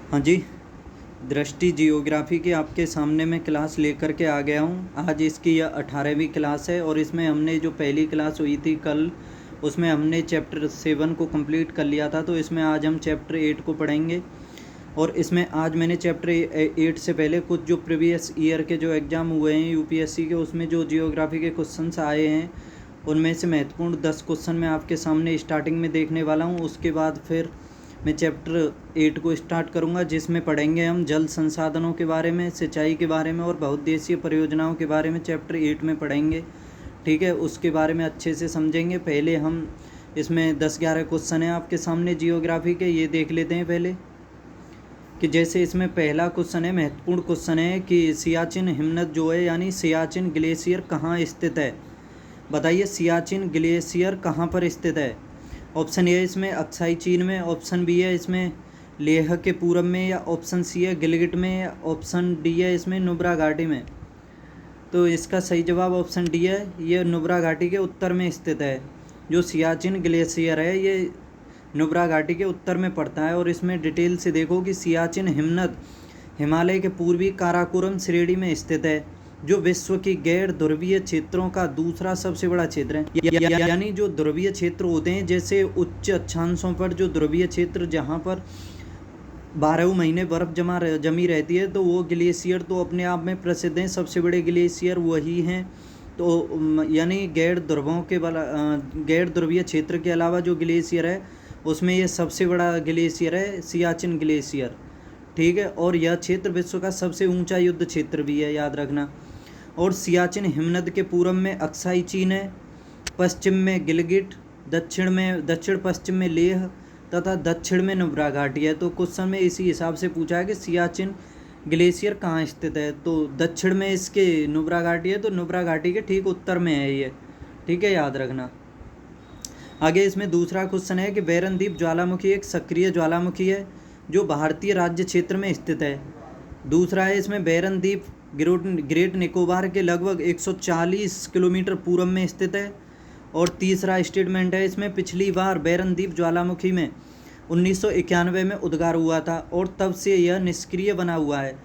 हाँ जी, दृष्टि जियोग्राफी की आपके सामने मैं क्लास लेकर के आ गया हूँ। आज इसकी यह 18वीं क्लास है और इसमें हमने जो पहली क्लास हुई थी कल, उसमें हमने चैप्टर 7 को कंप्लीट कर लिया था। तो इसमें आज हम चैप्टर 8 को पढ़ेंगे। और इसमें आज मैंने चैप्टर 8 से पहले कुछ जो प्रीवियस ईयर के जो एग्ज़ाम हुए हैं यूपीएससी के, उसमें जो जियोग्राफी के क्वेश्चंस आए हैं उनमें से महत्वपूर्ण 10 क्वेश्चन मैं आपके सामने स्टार्टिंग में देखने वाला हूँ। उसके बाद फिर मैं चैप्टर 8 को स्टार्ट करूंगा, जिसमें पढ़ेंगे हम जल संसाधनों के बारे में, सिंचाई के बारे में और बहुउद्देशीय परियोजनाओं के बारे में चैप्टर 8 में पढ़ेंगे। ठीक है, उसके बारे में अच्छे से समझेंगे। पहले हम इसमें 10-11 क्वेश्चन हैं आपके सामने जियोग्राफी के, ये देख लेते हैं पहले। कि जैसे इसमें पहला क्वेश्चन है, महत्वपूर्ण क्वेश्चन है कि सियाचिन हिमनद जो है यानी सियाचिन ग्लेशियर कहाँ स्थित है। बताइए सियाचिन ग्लेशियर कहाँ पर स्थित है। ऑप्शन ए है इसमें अक्साई चीन में, ऑप्शन बी है इसमें लेह के पूरब में, या ऑप्शन सी है गिलगिट में, या ऑप्शन डी है इसमें नुब्रा घाटी में। तो इसका सही जवाब ऑप्शन डी है, ये नुब्रा घाटी के उत्तर में स्थित है। जो सियाचिन ग्लेशियर है ये नुब्रा घाटी के उत्तर में पड़ता है। और इसमें डिटेल से देखो कि सियाचिन हिमनद हिमालय के पूर्वी काराकोरम श्रेणी में स्थित है, जो विश्व की गैर ध्रुवीय क्षेत्रों का दूसरा सबसे बड़ा क्षेत्र है। यानी जो ध्रुवीय क्षेत्र होते हैं, जैसे उच्च अक्षांशों पर जो ध्रुवीय क्षेत्र जहाँ पर 12 महीने बर्फ जमी रहती है, तो वो ग्लेशियर तो अपने आप में प्रसिद्ध हैं। सबसे बड़े ग्लेशियर वही हैं। तो यानी गैर ध्रुवीय क्षेत्र के अलावा जो ग्लेशियर है उसमें ये सबसे बड़ा ग्लेशियर है सियाचिन ग्लेशियर। ठीक है, और यह क्षेत्र विश्व का सबसे ऊंचा युद्ध क्षेत्र भी है, याद रखना। और सियाचिन हिमनद के पूर्व में अक्साई चीन है, पश्चिम में गिलगिट, दक्षिण पश्चिम में लेह तथा दक्षिण में नुब्रा घाटी है। तो क्वेश्चन में इसी हिसाब से पूछा है कि सियाचिन ग्लेशियर कहाँ स्थित है। तो दक्षिण में इसके नुब्रा घाटी है, तो नुब्रा घाटी के ठीक उत्तर में है ये। ठीक है, याद रखना। आगे इसमें दूसरा क्वेश्चन है कि बैरनदीप ज्वालामुखी एक सक्रिय ज्वालामुखी है जो भारतीय राज्य क्षेत्र में स्थित है। दूसरा है इसमें बैरनदीप ग्रेट निकोबार के लगभग 140 किलोमीटर पूर्व में स्थित है। और तीसरा स्टेटमेंट है इसमें पिछली बार बैरनदीप ज्वालामुखी में 1991 में उद्गार हुआ था और तब से यह निष्क्रिय बना हुआ है।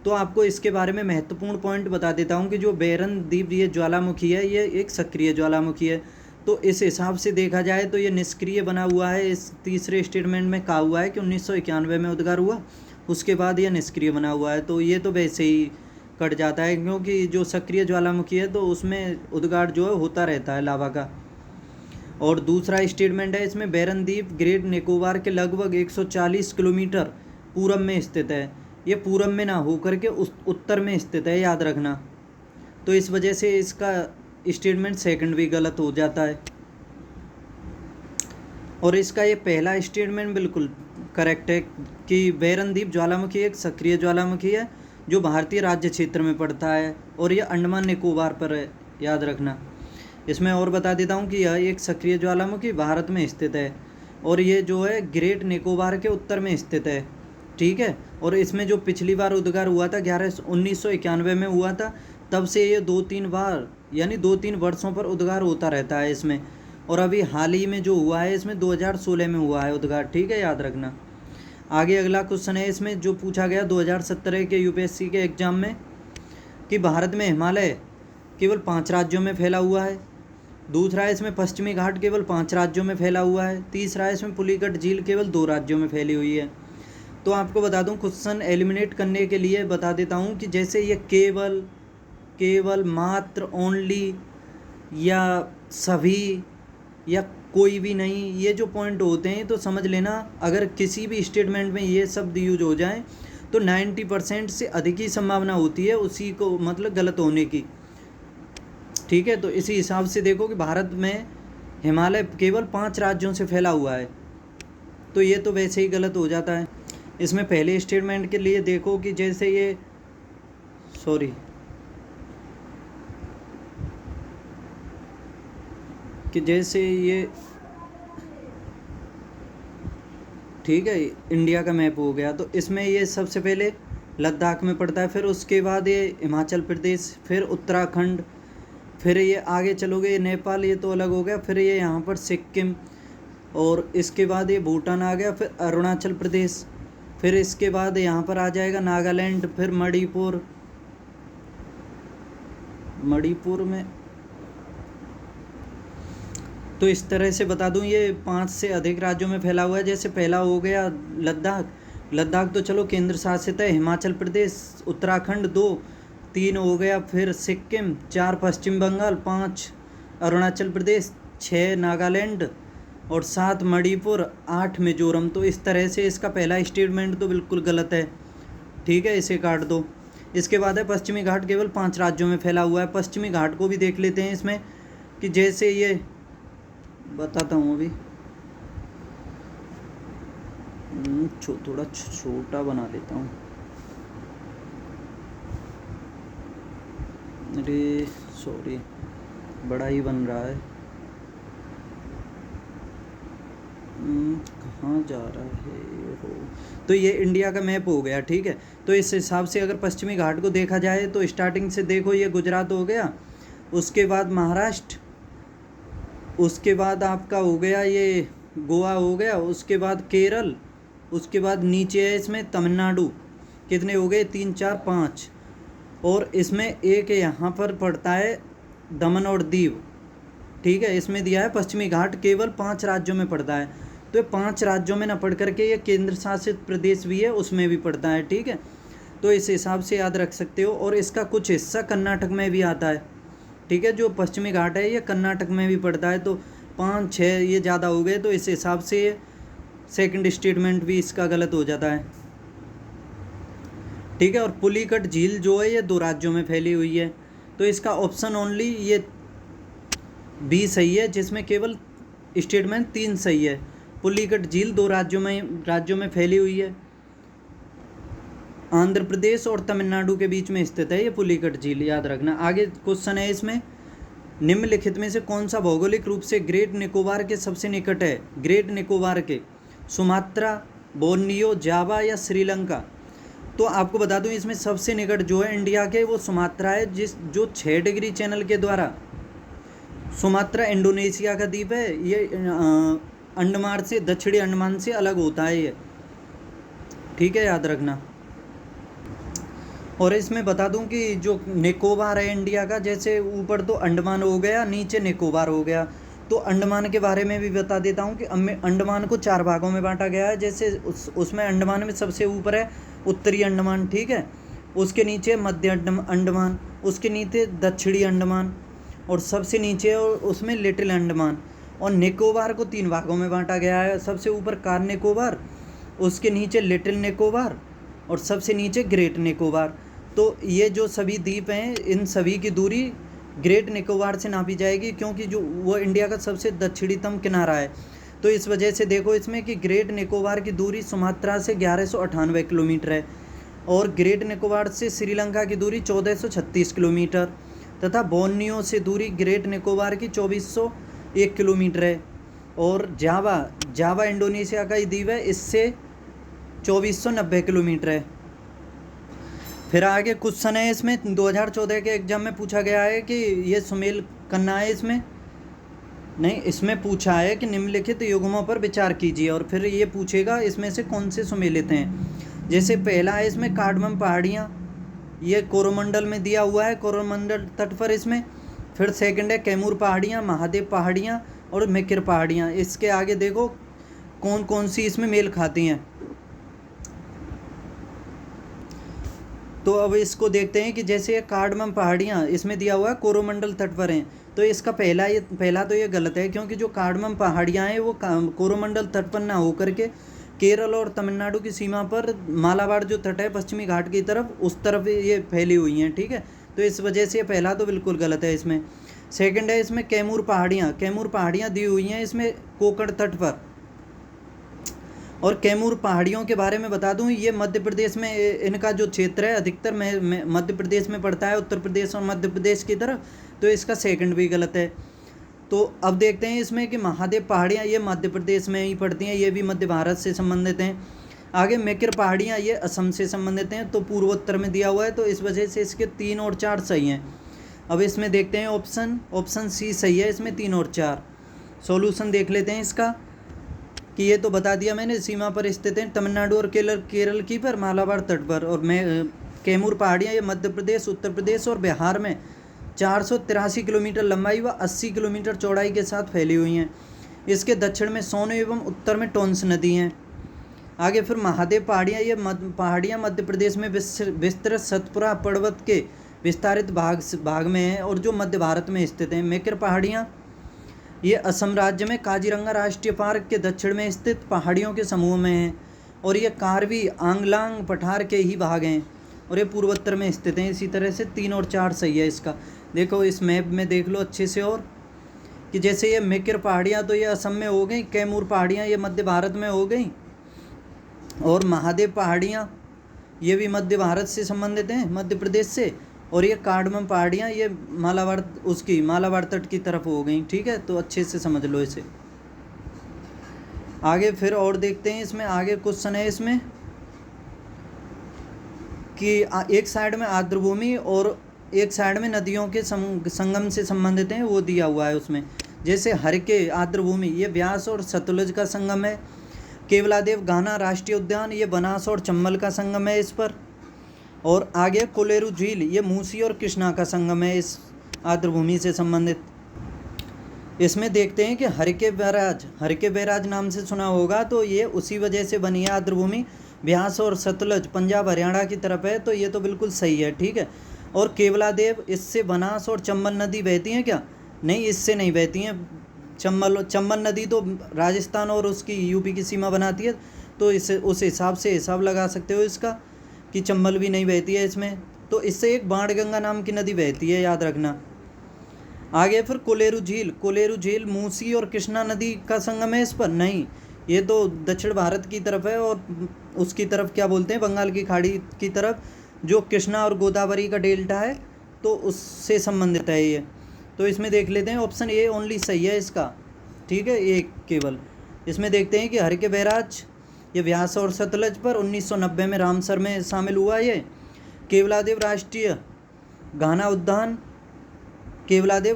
तो आपको इसके बारे में महत्वपूर्ण पॉइंट बता देता हूँ कि जो बैरनदीप ये ज्वालामुखी है ये एक सक्रिय ज्वालामुखी है। तो इस हिसाब से देखा जाए तो ये निष्क्रिय बना हुआ है। इस तीसरे स्टेटमेंट में कहा हुआ है कि 1991 में उद्गार हुआ, उसके बाद यह निष्क्रिय बना हुआ है। तो ये तो वैसे ही कट जाता है, क्योंकि जो सक्रिय ज्वालामुखी है तो उसमें उद्गार जो है होता रहता है लावा का। और दूसरा स्टेटमेंट है इसमें बैरनदीप ग्रेट निकोबार के लगभग 140 किलोमीटर पूरब में स्थित है। ये पूरब में ना होकर के उस उत्तर में स्थित है, याद रखना। तो इस वजह से इसका स्टेटमेंट सेकंड भी गलत हो जाता है। और इसका ये पहला स्टेटमेंट बिल्कुल करेक्ट है कि बैरनदीप ज्वालामुखी एक सक्रिय ज्वालामुखी है जो भारतीय राज्य क्षेत्र में पड़ता है और ये अंडमान निकोबार पर है, याद रखना। इसमें और बता देता हूँ कि यह एक सक्रिय ज्वालामुखी भारत में स्थित है और ये जो है ग्रेट निकोबार के उत्तर में स्थित है। ठीक है, और इसमें जो पिछली बार उद्गार हुआ था 1991 में हुआ था, तब से ये 2-3 बार यानी 2-3 वर्षों पर उद्गार होता रहता है इसमें। और अभी हाल ही में जो हुआ है इसमें 2016 में हुआ है उद्गार। ठीक है, याद रखना। आगे अगला क्वेश्चन है इसमें जो पूछा गया 2017 के यूपीएससी के एग्जाम में कि भारत में हिमालय केवल 5 राज्यों में फैला हुआ है। दूसरा है इसमें पश्चिमी घाट केवल 5 राज्यों में फैला हुआ है। तीसरा है इसमें पुलिकट झील केवल 2 राज्यों में फैली हुई है। तो आपको बता दूं, क्वेश्चन एलिमिनेट करने के लिए बता देता हूं कि जैसे ये केवल मात्र ओनली या सभी या कोई भी नहीं, ये जो पॉइंट होते हैं तो समझ लेना अगर किसी भी स्टेटमेंट में ये शब्द यूज हो जाए तो 90% से अधिक ही संभावना होती है उसी को मतलब गलत होने की। ठीक है, तो इसी हिसाब से देखो कि भारत में हिमालय केवल 5 राज्यों से फैला हुआ है, तो ये तो वैसे ही गलत हो जाता है। इसमें पहले स्टेटमेंट के लिए देखो कि जैसे ये ठीक है इंडिया का मैप हो गया, तो इसमें ये सबसे पहले लद्दाख में पड़ता है, फिर उसके बाद ये हिमाचल प्रदेश, फिर उत्तराखंड, फिर ये आगे चलोगे ये नेपाल, ये तो अलग हो गया, फिर ये यहाँ पर सिक्किम, और इसके बाद ये भूटान आ गया, फिर अरुणाचल प्रदेश, फिर इसके बाद यहाँ पर आ जाएगा नागालैंड, फिर मणिपुर में। तो इस तरह से बता दूं, ये 5 से अधिक राज्यों में फैला हुआ है। जैसे पहला हो गया लद्दाख तो चलो केंद्र शासित है। हिमाचल प्रदेश, उत्तराखंड 2, 3 हो गया, फिर सिक्किम, 4 पश्चिम बंगाल, 5 अरुणाचल प्रदेश, 6 नागालैंड और 7 मणिपुर, 8 मिजोरम। तो इस तरह से इसका पहला स्टेटमेंट तो बिल्कुल गलत है, ठीक है, इसे काट दो। इसके बाद है पश्चिमी घाट केवल 5 राज्यों में फैला हुआ है। पश्चिमी घाट को भी देख लेते हैं इसमें, कि जैसे ये बताता हूँ अभी, थोड़ा छोटा बना लेता हूँ। अरे सॉरी, बड़ा ही बन रहा है। कहाँ जा रहा है वो? तो ये इंडिया का मैप हो गया, ठीक है। तो इस हिसाब से अगर पश्चिमी घाट को देखा जाए तो स्टार्टिंग से देखो, ये गुजरात हो गया, उसके बाद महाराष्ट्र, उसके बाद आपका हो गया ये गोवा हो गया, उसके बाद केरल, उसके बाद नीचे है इसमें तमिलनाडु। कितने हो गए? 3, 4, 5। और इसमें एक यहाँ पर पड़ता है दमन और दीव, ठीक है। इसमें दिया है पश्चिमी घाट केवल 5 राज्यों में पड़ता है। तो 5 राज्यों में ना पढ़ करके ये केंद्र शासित प्रदेश भी है, उसमें भी पड़ता है, ठीक है। तो इस हिसाब से याद रख सकते हो। और इसका कुछ हिस्सा कर्नाटक में भी आता है, ठीक है। जो पश्चिमी घाट है ये कर्नाटक में भी पड़ता है। तो 5, 6 ये ज़्यादा हो गए, तो इस हिसाब से सेकंड स्टेटमेंट भी इसका गलत हो जाता है, ठीक है। और पुलिकट झील जो है ये 2 राज्यों में फैली हुई है। तो इसका ऑप्शन ओनली ये बी सही है, जिसमें केवल स्टेटमेंट 3 सही है। पुलिकट झील 2 राज्यों में फैली हुई है। आंध्र प्रदेश और तमिलनाडु के बीच में स्थित है ये पुलिकट झील, याद रखना। आगे क्वेश्चन है इसमें, निम्नलिखित में से कौन सा भौगोलिक रूप से ग्रेट निकोबार के सबसे निकट है? ग्रेट निकोबार के सुमात्रा, बोर्नियो, जावा या श्रीलंका? तो आपको बता दूं, इसमें सबसे निकट जो है इंडिया के वो सुमात्रा है, जो 6 डिग्री चैनल के द्वारा। सुमात्रा इंडोनेशिया का द्वीप है, ये अंडमान से, दक्षिणी अंडमान से अलग होता है ये, ठीक है, याद रखना। और इसमें बता दूं कि जो निकोबार है इंडिया का, जैसे ऊपर तो अंडमान हो गया, नीचे निकोबार हो गया। तो अंडमान के बारे में भी बता देता हूं कि अंडमान को 4 भागों में बांटा गया है। जैसे उसमें अंडमान में सबसे ऊपर है उत्तरी अंडमान, ठीक है, उसके नीचे मध्य अंडमान, उसके नीचे दक्षिणी अंडमान और सबसे नीचे उसमें लिटिल अंडमान। और निकोबार को 3 भागों में बांटा गया है। सबसे ऊपर कार निकोबार, उसके नीचे लिटिल निकोबार और सबसे नीचे ग्रेट निकोबार। तो ये जो सभी द्वीप हैं, इन सभी की दूरी ग्रेट निकोबार से नापी जाएगी, क्योंकि जो वो इंडिया का सबसे दक्षिणतम किनारा है। तो इस वजह से देखो इसमें कि ग्रेट निकोबार की दूरी सुमात्रा से 1198 किलोमीटर है और ग्रेट निकोबार से श्रीलंका की दूरी 1436 किलोमीटर तथा बोर्नियो से दूरी ग्रेट निकोबार की 2401 किलोमीटर है। और जावा इंडोनेशिया का ही द्वीप है, इससे 2490 किलोमीटर है। फिर आगे क्वेश्चन है इसमें 2014 के एग्जाम में पूछा गया है कि ये सुमेल करना है, इसमें नहीं, इसमें पूछा है कि निम्नलिखित युग्मों पर विचार कीजिए। और फिर ये पूछेगा इसमें से कौन से सुमेलित हैं। जैसे पहला है इसमें कार्डमम पहाड़ियाँ, ये कोरोमंडल में दिया हुआ है, कोरोमंडल तट पर इसमें। फिर सेकंड है कैमूर पहाड़ियाँ, महादेव पहाड़ियाँ और मेकिर पहाड़ियाँ। इसके आगे देखो कौन कौन सी इसमें मेल खाती हैं। तो अब इसको देखते हैं कि जैसे ये कार्डमम पहाड़ियाँ इसमें दिया हुआ है कोरोमंडल तट पर हैं, तो इसका पहला तो ये गलत है, क्योंकि जो कार्डमम पहाड़ियाँ हैं वो कोरोमंडल तट पर ना होकर के केरल और तमिलनाडु की सीमा पर मालाबार जो तट है पश्चिमी घाट की तरफ, उस तरफ ये फैली हुई हैं, ठीक है। तो इस वजह से पहला तो बिल्कुल गलत है इसमें। सेकंड है इसमें कैमूर पहाड़ियाँ दी हुई हैं इसमें कोकण तट पर। और कैमूर पहाड़ियों के बारे में बता दूं, ये मध्य प्रदेश में इनका जो क्षेत्र है अधिकतर मध्य प्रदेश में पड़ता है, उत्तर प्रदेश और मध्य प्रदेश की तरफ। तो इसका सेकंड भी गलत है। तो अब देखते हैं इसमें कि महादेव पहाड़ियाँ ये मध्य प्रदेश में ही पड़ती हैं, ये भी मध्य भारत से संबंधित हैं। आगे मेकिर पहाड़ियाँ ये असम से संबंधित हैं, तो पूर्वोत्तर में दिया हुआ है, तो इस वजह से इसके 3 और 4 सही हैं। अब इसमें देखते हैं ऑप्शन सी सही है, इसमें 3 और 4। सॉल्यूशन देख लेते हैं इसका। कि ये तो बता दिया मैंने, सीमा पर स्थित हैं तमिलनाडु और केरल की पर मालाबार तट पर। और कैमूर पहाड़ियाँ ये मध्य प्रदेश, उत्तर प्रदेश और बिहार में 483 किलोमीटर लंबाई व 80 किलोमीटर चौड़ाई के साथ फैली हुई हैं। इसके दक्षिण में सोन एवं उत्तर में टोंस नदी हैं। आगे फिर महादेव पहाड़ियाँ ये पहाड़ियाँ मध्य प्रदेश में विस्तृत सतपुरा पर्वत के विस्तारित भाग में हैं और जो मध्य भारत में स्थित हैं। मेकर पहाड़ियाँ ये असम राज्य में काजीरंगा राष्ट्रीय पार्क के दक्षिण में स्थित पहाड़ियों के समूह में हैं और ये कार्बी आंगलांग पठार के ही भाग हैं और ये पूर्वोत्तर में स्थित हैं। इसी तरह से 3 और 4 सही है इसका। देखो इस मैप में देख लो अच्छे से, और कि जैसे ये मेकर पहाड़ियाँ तो ये असम में हो गई, कैमूर पहाड़ियाँ ये मध्य भारत में हो गई, और महादेव पहाड़ियाँ ये भी मध्य भारत से संबंधित हैं, मध्य प्रदेश से, और ये कार्डमम पहाड़ियाँ ये मालाबार तट की तरफ हो गई। ठीक है, तो अच्छे से समझ लो इसे। आगे फिर और देखते हैं इसमें, आगे क्वेश्चन है इसमें कि एक साइड में आर्द्रभूमि और एक साइड में नदियों के संगम से संबंधित हैं, वो दिया हुआ है उसमें। जैसे हरके आर्द्रभूमि ये ब्यास और सतलुज का संगम है। केवलादेव घाना राष्ट्रीय उद्यान ये बनास और चंबल का संगम है इस पर। और आगे कोलेरू झील ये मूसी और कृष्णा का संगम है इस आर्द्रभूमि से संबंधित। इसमें देखते हैं कि हरके बैराज नाम से सुना होगा, तो ये उसी वजह से बनी है आर्द्रभूमि। ब्यास और सतलज पंजाब हरियाणा की तरफ है, तो ये तो बिल्कुल सही है। ठीक है, और केवलादेव इससे बनास और चंबल नदी बहती हैं क्या? नहीं, इससे नहीं बहती हैं। चंबल नदी तो राजस्थान और उसकी यूपी की सीमा बनाती है, तो इसे उस हिसाब से हिसाब लगा सकते हो इसका कि चंबल भी नहीं बहती है इसमें। तो इससे एक बाणगंगा नाम की नदी बहती है, याद रखना। आगे फिर कोलेरू झील मूसी और कृष्णा नदी का संगम है इस पर? नहीं, ये तो दक्षिण भारत की तरफ है और उसकी तरफ क्या बोलते हैं, बंगाल की खाड़ी की तरफ, जो कृष्णा और गोदावरी का डेल्टा है, तो उससे संबंधित है ये। तो इसमें देख लेते हैं, ऑप्शन ए ओनली सही है इसका। ठीक है, एक केवल। इसमें देखते हैं कि हरके बैराज ये व्यास और सतलज पर 1990 में रामसर में शामिल हुआ। ये केवलादेव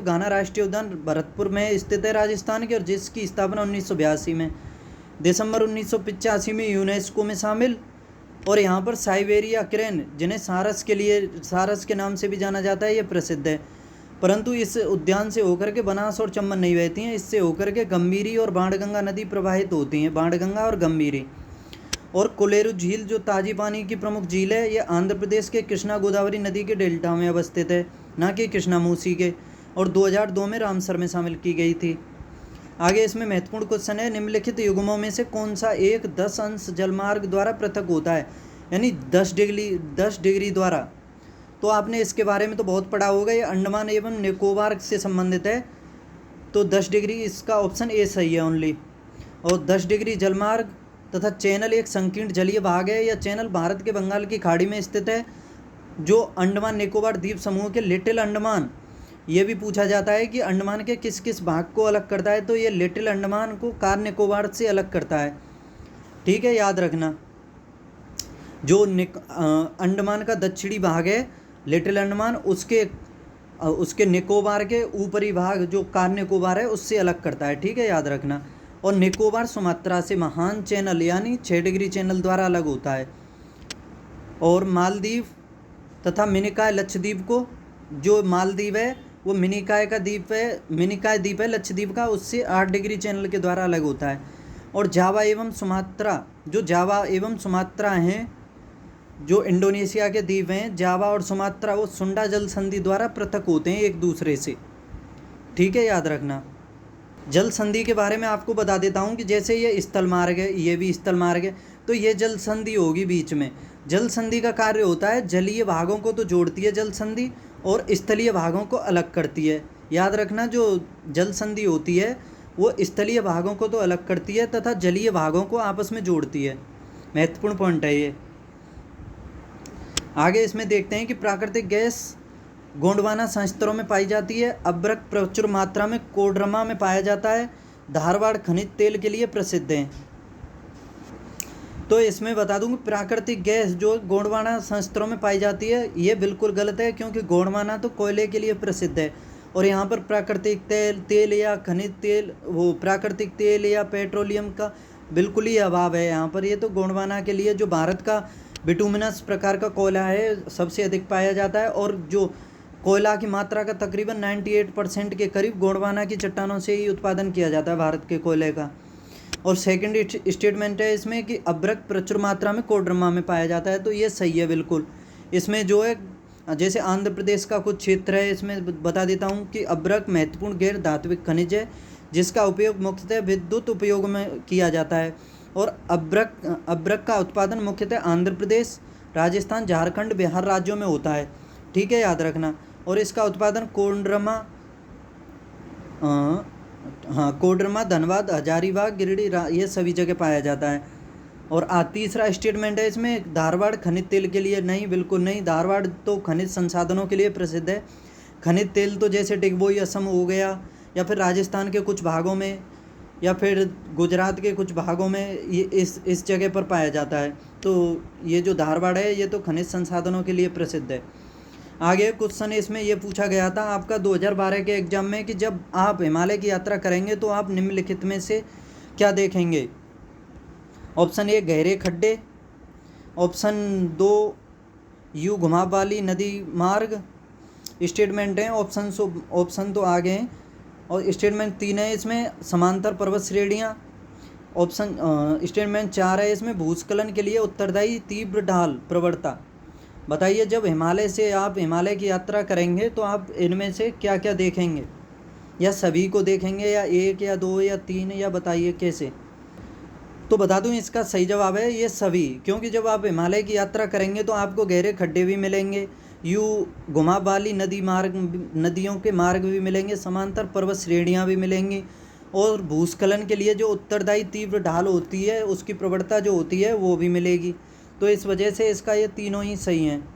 घाना राष्ट्रीय उद्यान भरतपुर में स्थित है राजस्थान के, और जिसकी स्थापना 1982 में, दिसंबर 1985 में यूनेस्को में शामिल। और यहाँ पर साइबेरिया क्रेन जिन्हें सारस के नाम से भी जाना जाता है, ये प्रसिद्ध है। परंतु इस उद्यान से होकर के बनास और चंबल नहीं बहती हैं, इससे होकर के गंभीरी और बाणगंगा नदी प्रवाहित होती हैं, बाणगंगा और गंभीरी। और कोलेरू झील जो ताजी पानी की प्रमुख झील है, ये आंध्र प्रदेश के कृष्णा गोदावरी नदी के डेल्टा में अवस्थित है, ना कि कृष्णा मूसी के, और 2002 में रामसर में शामिल की गई थी। आगे इसमें महत्वपूर्ण क्वेश्चन है, निम्नलिखित युग्मों में से कौन सा एक 10 अंश जलमार्ग द्वारा पृथक होता है, यानी 10 डिग्री द्वारा। तो आपने इसके बारे में तो बहुत पढ़ा होगा, ये अंडमान एवं निकोबार से संबंधित है, तो 10 डिग्री इसका ऑप्शन ए सही है ओनली। और 10 डिग्री जलमार्ग तथा चैनल एक संकीर्ण जलीय भाग है। यह चैनल भारत के बंगाल की खाड़ी में स्थित है, जो अंडमान निकोबार द्वीप समूह के लिटिल अंडमान, ये भी पूछा जाता है कि अंडमान के किस किस भाग को अलग करता है, तो ये लिटिल अंडमान को कार निकोबार से अलग करता है। ठीक है, याद रखना। जो अंडमान का दक्षिणी भाग है लिटिल अंडमान, उसके निकोबार के ऊपरी भाग जो कार निकोबार है उससे अलग करता है। ठीक है, याद रखना। और निकोबार सुमात्रा से महान चैनल यानी 6 डिग्री चैनल द्वारा अलग होता है। और मालदीव तथा मिनिकॉय लक्षद्वीप को, जो मालदीव है वो मिनिकॉय द्वीप है लक्षद्वीप का, उससे 8 डिग्री चैनल के द्वारा अलग होता है। और जावा एवं सुमात्रा हैं, जो इंडोनेशिया के द्वीप हैं, जावा और सुमात्रा, वो सुंडा जल संधि द्वारा पृथक होते हैं एक दूसरे से। ठीक है, याद रखना। जल संधि के बारे में आपको बता देता हूँ कि जैसे ये स्थल मार्ग है, ये भी स्थल मार्ग है, तो ये जल संधि होगी बीच में। जल संधि का कार्य होता है जलीय भागों को तो जोड़ती है जल संधि, और स्थलीय भागों को अलग करती है। याद रखना, जो जल संधि होती है वो स्थलीय भागों को तो अलग करती है तथा जलीय भागों को आपस में जोड़ती है। महत्वपूर्ण पॉइंट है ये। आगे इसमें देखते हैं कि प्राकृतिक गैस गोंडवाना संयंत्रों में पाई जाती है। अभ्रक प्रचुर मात्रा में कोडरमा में पाया जाता है। धारवाड़ खनिज तेल के लिए प्रसिद्ध है। तो इसमें बता दूं कि प्राकृतिक गैस जो गोंडवाना संयंत्रों में पाई जाती है, ये बिल्कुल गलत है, क्योंकि गोंडवाना तो कोयले के लिए प्रसिद्ध है, और यहाँ पर प्राकृतिक तेल या खनिज तेल, वो प्राकृतिक तेल या पेट्रोलियम का बिल्कुल ही अभाव है यहाँ पर। ये तो गोंडवाना के लिए जो भारत का बिटुमिनस प्रकार का कोयला है सबसे अधिक पाया जाता है, और जो कोयला की मात्रा का तकरीबन 98% के करीब गोंडवाना की चट्टानों से ही उत्पादन किया जाता है भारत के कोयले का। और सेकंड स्टेटमेंट है इसमें कि अभ्रक प्रचुर मात्रा में कोडरमा में पाया जाता है, तो ये सही है बिल्कुल। इसमें जो है जैसे आंध्र प्रदेश का कुछ क्षेत्र है, इसमें बता देता हूँ कि अभ्रक महत्वपूर्ण गैर धात्विक खनिज है जिसका उपयोग मुख्यतः विद्युत उपयोग में किया जाता है। और अभ्रक का उत्पादन मुख्यतः आंध्र प्रदेश, राजस्थान, झारखंड, बिहार राज्यों में होता है, ठीक है, याद रखना। और इसका उत्पादन कोडरमा, हाँ कोडरमा, धनबाद, हजारीबाग, गिरिडीह ये सभी जगह पाया जाता है। और तीसरा स्टेटमेंट है इसमें धारवाड़ खनिज तेल के लिए, नहीं बिल्कुल नहीं, धारवाड़ तो खनिज संसाधनों के लिए प्रसिद्ध है। खनिज तेल तो जैसे डिगबोई असम हो गया, या फिर राजस्थान के कुछ भागों में, या फिर गुजरात के कुछ भागों में ये इस जगह पर पाया जाता है। तो ये जो धारवाड़ है ये तो खनिज संसाधनों के लिए प्रसिद्ध है। आगे क्वेश्चन इसमें ये पूछा गया था आपका 2012 के एग्जाम में कि जब आप हिमालय की यात्रा करेंगे तो आप निम्नलिखित में से क्या देखेंगे। ऑप्शन ए गहरे खड्डे, ऑप्शन 2 यू घुमाव वाली नदी मार्ग, स्टेटमेंट है ऑप्शन तो आगे हैं, और स्टेटमेंट 3 है इसमें समांतर पर्वत श्रेणियाँ, ऑप्शन स्टेटमेंट 4 है इसमें भूस्खलन के लिए उत्तरदायी तीव्र ढाल प्रवणता। बताइए जब हिमालय से आप हिमालय की यात्रा करेंगे तो आप इनमें से क्या क्या देखेंगे, या सभी को देखेंगे, या एक या दो या तीन, या बताइए कैसे। तो बता दूं इसका सही जवाब है ये सभी, क्योंकि जब आप हिमालय की यात्रा करेंगे तो आपको गहरे खड्डे भी मिलेंगे, यू घुमाव वाली नदियों के मार्ग भी मिलेंगे, समांतर पर्वत श्रेणियाँ भी मिलेंगी, और भूस्खलन के लिए जो उत्तरदायी तीव्र ढाल होती है उसकी प्रवणता जो होती है वो भी मिलेगी। तो इस वजह से इसका ये तीनों ही सही हैं।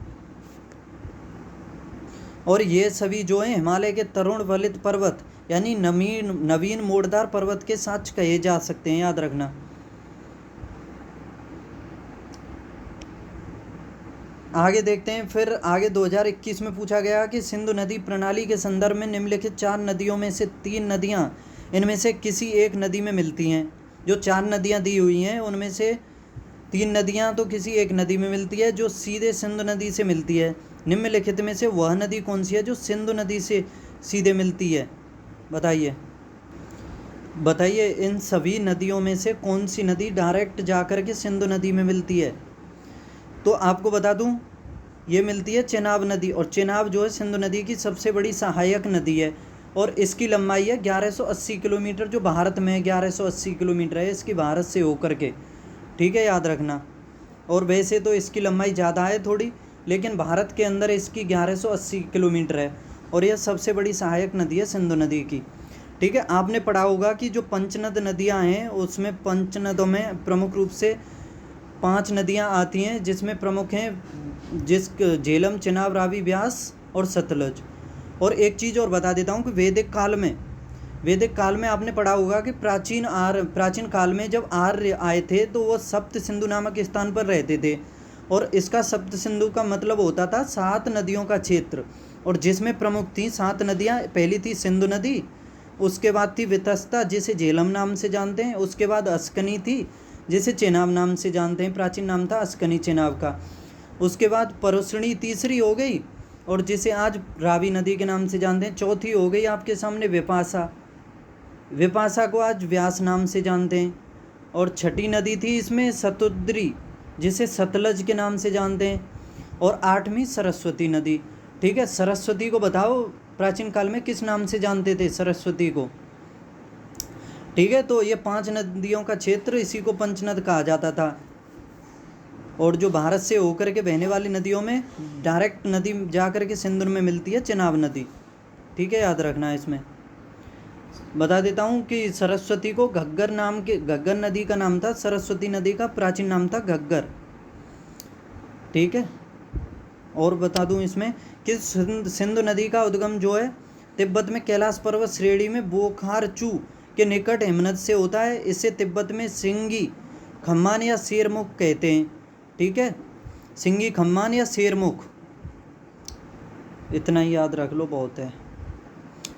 और ये सभी जो हैं हिमालय के तरुण वलित पर्वत यानी नवीन मोड़दार पर्वत के साथ कहे जा सकते हैं, याद रखना। आगे देखते हैं फिर आगे 2021 में पूछा गया कि सिंधु नदी प्रणाली के संदर्भ में निम्नलिखित 4 नदियों में से 3 नदियां इनमें से किसी एक नदी में मिलती हैं। जो 4 नदियां दी हुई हैं उनमें से 3 नदियां तो किसी एक नदी में मिलती है जो सीधे सिंधु नदी से मिलती है। निम्नलिखित में से वह नदी कौन सी है जो सिंधु नदी से सीधे मिलती है, बताइए इन सभी नदियों में से कौन सी नदी डायरेक्ट जाकर के सिंधु नदी में मिलती है। तो आपको बता दूं ये मिलती है चेनाब नदी, और चेनाब जो है सिंधु नदी की सबसे बड़ी सहायक नदी है, और इसकी लंबाई है 1180 किलोमीटर, जो भारत में 1180 किलोमीटर है इसकी भारत से होकर के, ठीक है, याद रखना। और वैसे तो इसकी लंबाई ज़्यादा है थोड़ी, लेकिन भारत के अंदर इसकी 1180 किलोमीटर है, और यह सबसे बड़ी सहायक नदी है सिंधु नदी की, ठीक है। आपने पढ़ा होगा कि जो पंचनद नदियाँ हैं उसमें पंचनदों में प्रमुख रूप से 5 नदियाँ आती हैं, जिसमें प्रमुख हैं झेलम, चेनाब, रावी, ब्यास और सतलज। और एक चीज़ और बता देता हूँ कि वैदिक काल में आपने पढ़ा होगा कि प्राचीन काल में जब आर्य आए थे तो वो सप्त सिंधु नामक स्थान पर रहते थे, और इसका सप्त सिंधु का मतलब होता था 7 नदियों का क्षेत्र, और जिसमें प्रमुख थी 7 नदियाँ। पहली थी सिंधु नदी, उसके बाद थी वितस्ता जिसे झेलम नाम से जानते हैं, उसके बाद अस्कनी थी जिसे चेनाब नाम से जानते हैं, प्राचीन नाम था अस्कनी चेनाब का। उसके बाद परुष्णी तीसरी हो गई, और जिसे आज रावी नदी के नाम से जानते हैं। चौथी हो गई आपके सामने विपाशा को आज व्यास नाम से जानते हैं। और छठी नदी थी इसमें सतुद्री, जिसे सतलज के नाम से जानते हैं। और 8वीं सरस्वती नदी, ठीक है। सरस्वती को बताओ प्राचीन काल में किस नाम से जानते थे सरस्वती को, ठीक है। तो ये 5 नदियों का क्षेत्र, इसी को पंचनद कहा जाता था। और जो भारत से होकर के बहने वाली नदियों में डायरेक्ट नदी जाकर के सिंधु में मिलती है चेनाब नदी, ठीक है, याद रखना। इसमें बता देता हूँ कि सरस्वती को घग्गर नदी का नाम था, सरस्वती नदी का प्राचीन नाम था घग्गर, ठीक है। और बता दूँ इसमें कि सिंधु नदी का उद्गम जो है तिब्बत में कैलाश पर्वत श्रेणी में बोखारचू के निकट हिमनद से होता है। इसे तिब्बत में सिंगी खम्मान या शेरमुख कहते हैं, ठीक है, सिंगी खम्मान या शेरमुख, इतना ही याद रख लो बहुत है।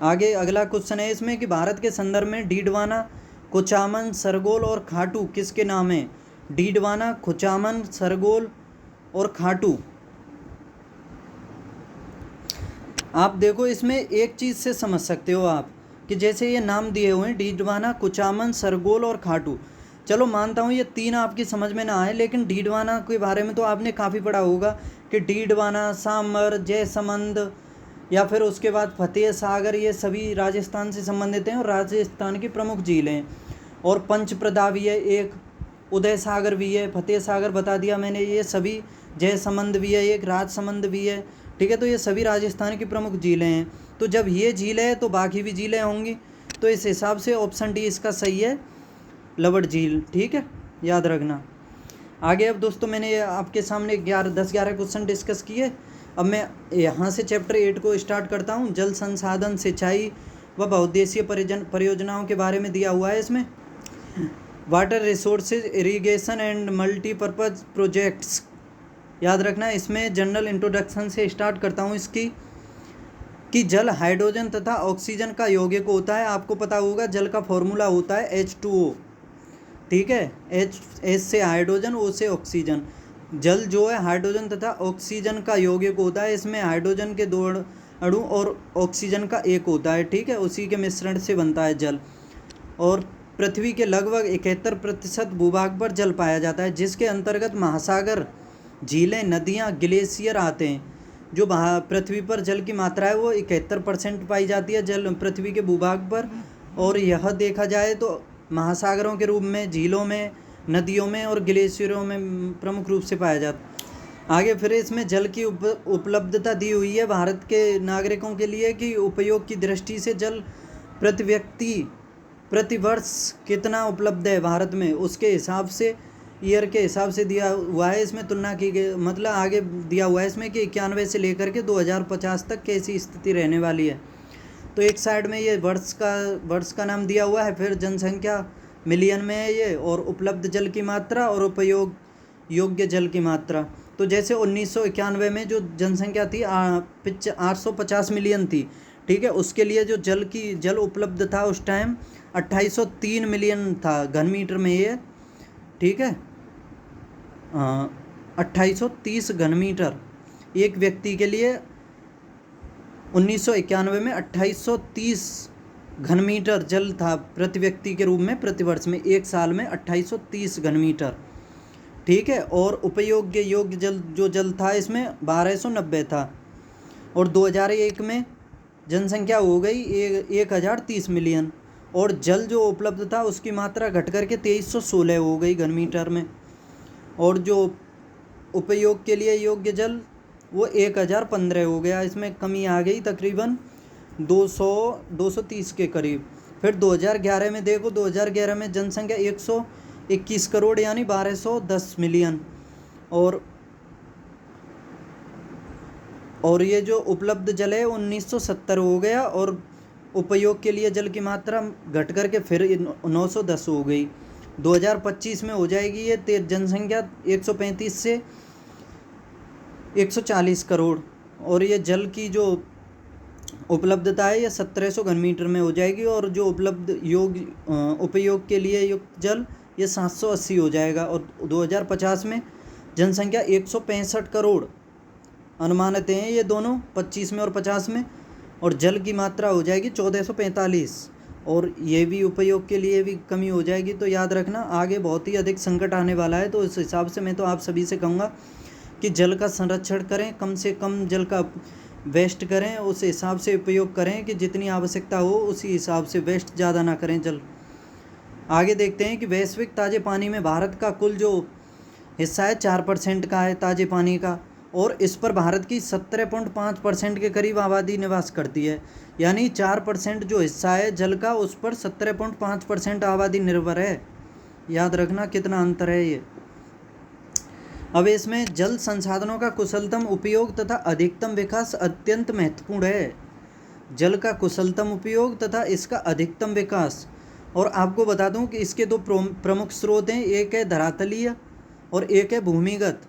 आगे अगला क्वेश्चन है इसमें कि भारत के संदर्भ में डीडवाना कुचामन, सरगोल और खाटू किसके नाम है? डीडवाना, कुचामन, सरगोल और खाटू। आप देखो इसमें एक चीज़ से समझ सकते हो आप कि जैसे ये नाम दिए हुए हैं डीडवाना, कुचामन, सरगोल और खाटू, चलो मानता हूँ ये तीन आपकी समझ में ना आए, लेकिन डीडवाना के बारे में तो आपने काफ़ी पढ़ा होगा कि डीडवाना, सामर, जयसमंद या फिर उसके बाद फतेह सागर, ये सभी राजस्थान से संबंधित हैं और राजस्थान की प्रमुख झीलें हैं। और पंचप्रदा भी है एक, उदय सागर भी है, फतेह सागर बता दिया मैंने, ये सभी, जयसमंद भी है एक, राजसमंद भी है, ठीक है। तो ये सभी राजस्थान की प्रमुख झीलें हैं। तो जब ये झीलें हैं तो बाकी भी झीलें होंगी, तो इस हिसाब से ऑप्शन डी इसका सही है, लवड़ झील, ठीक है, याद रखना। आगे अब दोस्तों मैंने ये आपके सामने 10-11 क्वेश्चन डिस्कस किए। अब मैं यहाँ से चैप्टर 8 को स्टार्ट करता हूँ। जल संसाधन, सिंचाई व बहुउद्देशीय परियोजनाओं के बारे में दिया हुआ है इसमें। Water resources, irrigation and multipurpose projects, याद रखना। इसमें जनरल इंट्रोडक्शन से स्टार्ट करता हूँ इसकी, कि जल हाइड्रोजन तथा ऑक्सीजन का यौगिक होता है। आपको पता होगा जल का फॉर्मूला होता है H2O, ठीक है। H से हाइड्रोजन, O से ऑक्सीजन। जल जो है हाइड्रोजन तथा ऑक्सीजन का यौगिक होता है। इसमें हाइड्रोजन के 2 अणु और ऑक्सीजन का 1 होता है, ठीक है। उसी के मिश्रण से बनता है जल। और पृथ्वी के लगभग 71% भूभाग पर जल पाया जाता है, जिसके अंतर्गत महासागर, झीलें, नदियाँ, ग्लेशियर आते हैं। जो पृथ्वी पर जल की मात्रा है वो 71% पाई जाती है जल पृथ्वी के भूभाग पर। और यह देखा जाए तो महासागरों के रूप में, झीलों में, नदियों में और ग्लेशियरों में प्रमुख रूप से पाया जाता है। आगे फिर इसमें जल की उपलब्धता दी हुई है भारत के नागरिकों के लिए, कि उपयोग की दृष्टि से जल प्रति व्यक्ति प्रति वर्ष कितना उपलब्ध है भारत में, उसके हिसाब से, ईयर के हिसाब से दिया हुआ है। इसमें तुलना की गई, मतलब आगे दिया हुआ है इसमें कि 91 से लेकर के 2050 तक कैसी स्थिति रहने वाली है। तो एक साइड में ये वर्ष का नाम दिया हुआ है, फिर जनसंख्या मिलियन में है ये, और उपलब्ध जल की मात्रा और उपयोग योग्य जल की मात्रा। तो जैसे 1991 में जो जनसंख्या थी 850 मिलियन थी, ठीक है। उसके लिए जो जल उपलब्ध था उस टाइम 2803 मिलियन था घन मीटर में ये, ठीक है। 2830 घन मीटर एक व्यक्ति के लिए 1991 में 2830 घन मीटर जल था प्रति व्यक्ति के रूप में प्रति वर्ष में, एक साल में 2830 घन मीटर, ठीक है। और उपयोग्य योग्य जल जो जल था इसमें 1290 था। और 2001 में जनसंख्या हो गई 1030 मिलियन, और जल जो उपलब्ध था उसकी मात्रा घट करके 2316 हो गई घन मीटर में। और जो उपयोग के लिए योग्य जल वो 1015 हो गया, इसमें कमी आ गई तकरीबन 230 के करीब। फिर 2011 में देखो, 2011 में जनसंख्या 121 करोड़ यानी 1210 मिलियन, और ये जो उपलब्ध जल है 1970 हो गया, और उपयोग के लिए जल की मात्रा घट करके फिर 910 हो गई। 2025 में हो जाएगी ये जनसंख्या 135 से 140 करोड़, और ये जल की जो उपलब्धता है ये 1700 घन मीटर में हो जाएगी, और जो उपलब्ध उपयोग के लिए युक्त जल ये 780 हो जाएगा। और 2050 में जनसंख्या 165 करोड़ अनुमानित हैं ये दोनों, 25 में और 50 में, और जल की मात्रा हो जाएगी 1445, और ये भी उपयोग के लिए भी कमी हो जाएगी। तो याद रखना आगे बहुत ही अधिक संकट आने वाला है। तो इस हिसाब से मैं तो आप सभी से कहूँगा कि जल का संरक्षण करें, कम से कम जल का वेस्ट करें, उस हिसाब से उपयोग करें कि जितनी आवश्यकता हो उसी हिसाब से, वेस्ट ज़्यादा ना करें जल। आगे देखते हैं कि वैश्विक ताज़े पानी में भारत का कुल जो हिस्सा है 4% का है ताज़े पानी का, और इस पर भारत की 17.5% के करीब आबादी निवास करती है। यानी 4% जो हिस्सा है जल का, उस पर 17.5% आबादी निर्भर है। याद रखना कितना अंतर है ये। अब इसमें जल संसाधनों का कुशलतम उपयोग तथा अधिकतम विकास अत्यंत महत्वपूर्ण है। जल का कुशलतम उपयोग तथा इसका अधिकतम विकास। और आपको बता दूं कि इसके दो प्रमुख स्रोत हैं, एक है धरातलीय और एक है भूमिगत।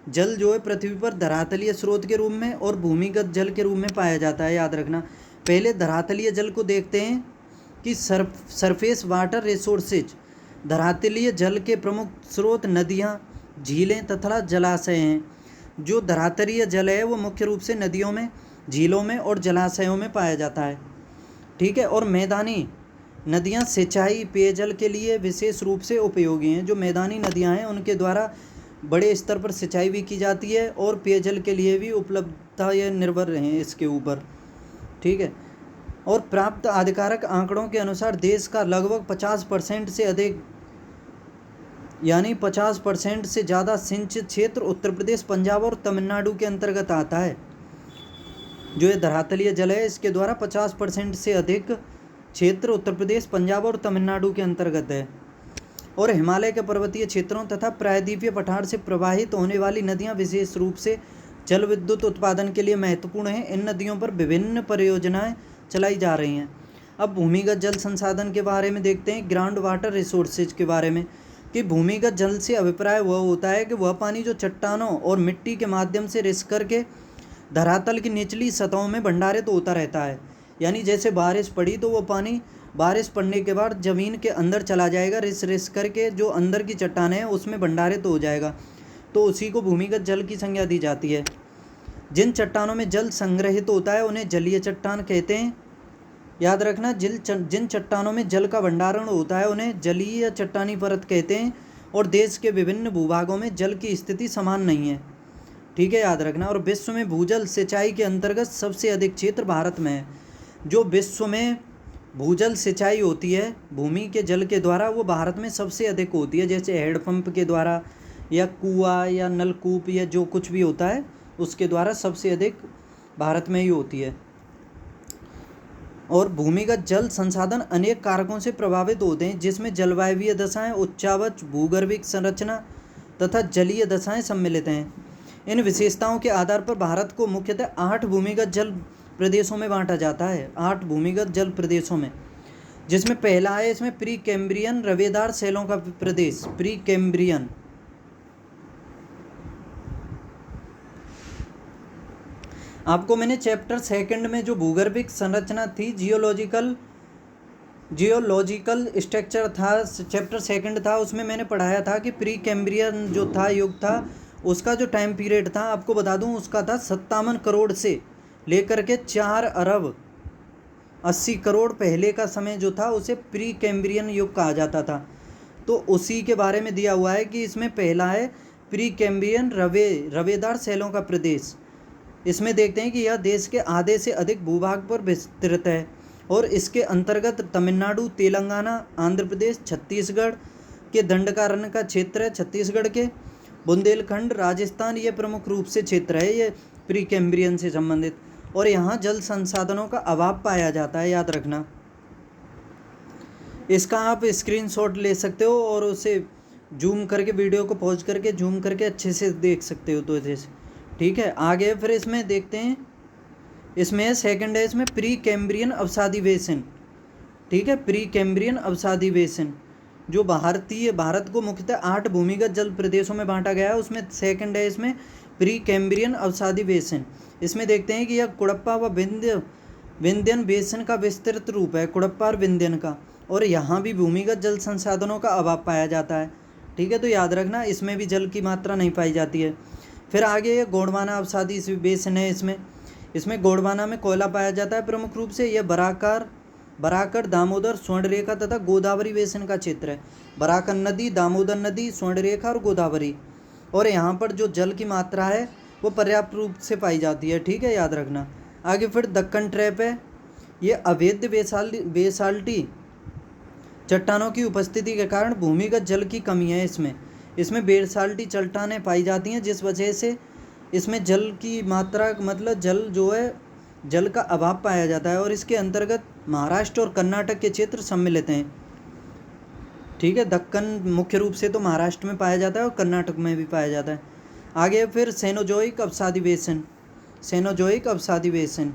जल जो है पृथ्वी पर धरातलीय स्रोत के रूप में और भूमिगत जल के रूप में पाया जाता है। याद रखना, पहले धरातलीय जल को देखते हैं कि सरफेस वाटर रिसोर्सेज, धरातलीय जल के प्रमुख स्रोत नदियाँ, झीलें तथा जलाशय हैं। जो धरातलीय जल है वो मुख्य रूप से नदियों में, झीलों में और जलाशयों में पाया जाता है। ठीक है। और मैदानी नदियाँ सिंचाई पेयजल के लिए विशेष रूप से उपयोगी हैं। जो मैदानी नदियाँ हैं उनके द्वारा बड़े स्तर पर सिंचाई भी की जाती है और पेयजल के लिए भी उपलब्धता ये निर्भर हैं इसके ऊपर। ठीक है। और प्राप्त आधिकारिक आंकड़ों के अनुसार देश का लगभग 50% से अधिक यानी 50% से ज़्यादा सिंचित क्षेत्र उत्तर प्रदेश, पंजाब और तमिलनाडु के अंतर्गत आता है। जो ये धरातलीय जल है इसके द्वारा 50% से अधिक क्षेत्र उत्तर प्रदेश, पंजाब और तमिलनाडु के अंतर्गत है। और हिमालय के पर्वतीय क्षेत्रों तथा प्रायद्वीपीय पठार से प्रवाहित होने वाली नदियाँ विशेष रूप से जल विद्युत उत्पादन के लिए महत्वपूर्ण हैं। इन नदियों पर विभिन्न परियोजनाएं चलाई जा रही हैं। अब भूमिगत जल संसाधन के बारे में देखते हैं, ग्राउंड वाटर रिसोर्सेज के बारे में, कि भूमिगत जल से अभिप्राय वह होता है कि वह पानी जो चट्टानों और मिट्टी के माध्यम से रिस करके धरातल की निचली सतहों में भंडारित होता रहता है। यानी जैसे बारिश पड़ी तो वो पानी बारिश पड़ने के बाद ज़मीन के अंदर चला जाएगा, रिस करके जो अंदर की चट्टानें हैं उसमें भंडारित हो जाएगा, तो उसी को भूमिगत जल की संज्ञा दी जाती है। जिन चट्टानों में जल संग्रहित होता है उन्हें जलीय चट्टान कहते हैं। याद रखना, जिन चट्टानों में जल का भंडारण होता है उन्हें जलीय चट्टानी परत कहते हैं। और देश के विभिन्न भूभागों में जल की स्थिति समान नहीं है। ठीक है, याद रखना। और विश्व में भूजल सिंचाई के अंतर्गत सबसे अधिक क्षेत्र भारत में है। जो विश्व में भूजल सिंचाई होती है भूमि के जल के द्वारा वो भारत में सबसे अधिक होती है। जैसे हैंडपम्प के द्वारा या कुआं या नलकूप या जो कुछ भी होता है उसके द्वारा सबसे अधिक भारत में ही होती है। और भूमिगत जल संसाधन अनेक कारकों से प्रभावित होते हैं, जिसमें जलवायवीय दशाएं, उच्चावच भूगर्भिक संरचना तथा जलीय दशाएं सम्मिलित हैं। इन विशेषताओं के आधार पर भारत को मुख्यतः 8 भूमिगत जल प्रदेशों में बांटा जाता है। 8 भूमिगत जल प्रदेशों में, जिसमें पहला है इसमें प्री कैम्ब्रियन रवेदार शैलों का प्रदेश। प्री कैम्ब्रियन आपको मैंने चैप्टर 2 में जो भूगर्भिक संरचना थी, जियोलॉजिकल स्ट्रक्चर था, चैप्टर 2 था, उसमें मैंने पढ़ाया था कि प्री कैम्ब्रियन जो था युग था उसका जो टाइम पीरियड था आपको बता दूं उसका था 57 करोड़ से लेकर के 4 अरब 80 करोड़ पहले का समय जो था उसे प्री कैम्ब्रियन युग कहा जाता था। तो उसी के बारे में दिया हुआ है कि इसमें पहला है प्री कैम्ब्रियन रवेदार शैलों का प्रदेश। इसमें देखते हैं कि यह देश के आधे से अधिक भूभाग पर विस्तृत है और इसके अंतर्गत तमिलनाडु, तेलंगाना, आंध्र प्रदेश, छत्तीसगढ़ के दंडकारण्य का क्षेत्र है, छत्तीसगढ़ के बुंदेलखंड, राजस्थान, ये प्रमुख रूप से क्षेत्र है ये प्री कैम्ब्रियन से संबंधित। और यहाँ जल संसाधनों का अभाव पाया जाता है, याद रखना। इसका आप स्क्रीनशॉट ले सकते हो और उसे जूम करके वीडियो को पॉज करके जूम करके अच्छे से देख सकते हो। तो जैसे ठीक है, आगे फिर इसमें देखते हैं, इसमें सेकंड है इसमें प्री कैम्ब्रियन अवसादी बेसिन। ठीक है, प्री कैम्ब्रियन अवसादी बेसिन जो भारत को मुख्यतः 8 भूमिगत जल प्रदेशों में बांटा गया है, उसमें सेकंड है इसमें प्री कैम्ब्रियन अवसादी बेसिन। इसमें देखते हैं कि यह कुड़प्पा व विंध्यन बेसिन का विस्तृत रूप है, कुड़प्पा और विंध्यन का। और यहाँ भी भूमिगत जल संसाधनों का अभाव पाया जाता है। ठीक है, तो याद रखना इसमें भी जल की मात्रा नहीं पाई जाती है। फिर आगे ये गोंडवाना अवसादी बेसिन है। इसमें गोंडवाना में कोयला पाया जाता है प्रमुख रूप से। यह बराकर, दामोदर, स्वर्णरेखा तथा गोदावरी बेसिन का क्षेत्र है। बराकर नदी, दामोदर नदी, स्वर्णरेखा और गोदावरी। और यहाँ पर जो जल की मात्रा है वो पर्याप्त रूप से पाई जाती है। ठीक है, याद रखना। आगे फिर दक्कन ट्रैप है। ये अवैध बेसाल्टी चट्टानों की उपस्थिति के कारण भूमिगत जल की कमी है। इसमें बेसाल्टी चट्टानें पाई जाती हैं, जिस वजह से इसमें जल की मात्रा मतलब जल का अभाव पाया जाता है। और इसके अंतर्गत महाराष्ट्र और कर्नाटक के क्षेत्र सम्मिलित हैं। ठीक है, दक्कन मुख्य रूप से तो महाराष्ट्र में पाया जाता है और कर्नाटक में भी पाया जाता है। आगे फिर सेनोजोइक अवसादी बेसिन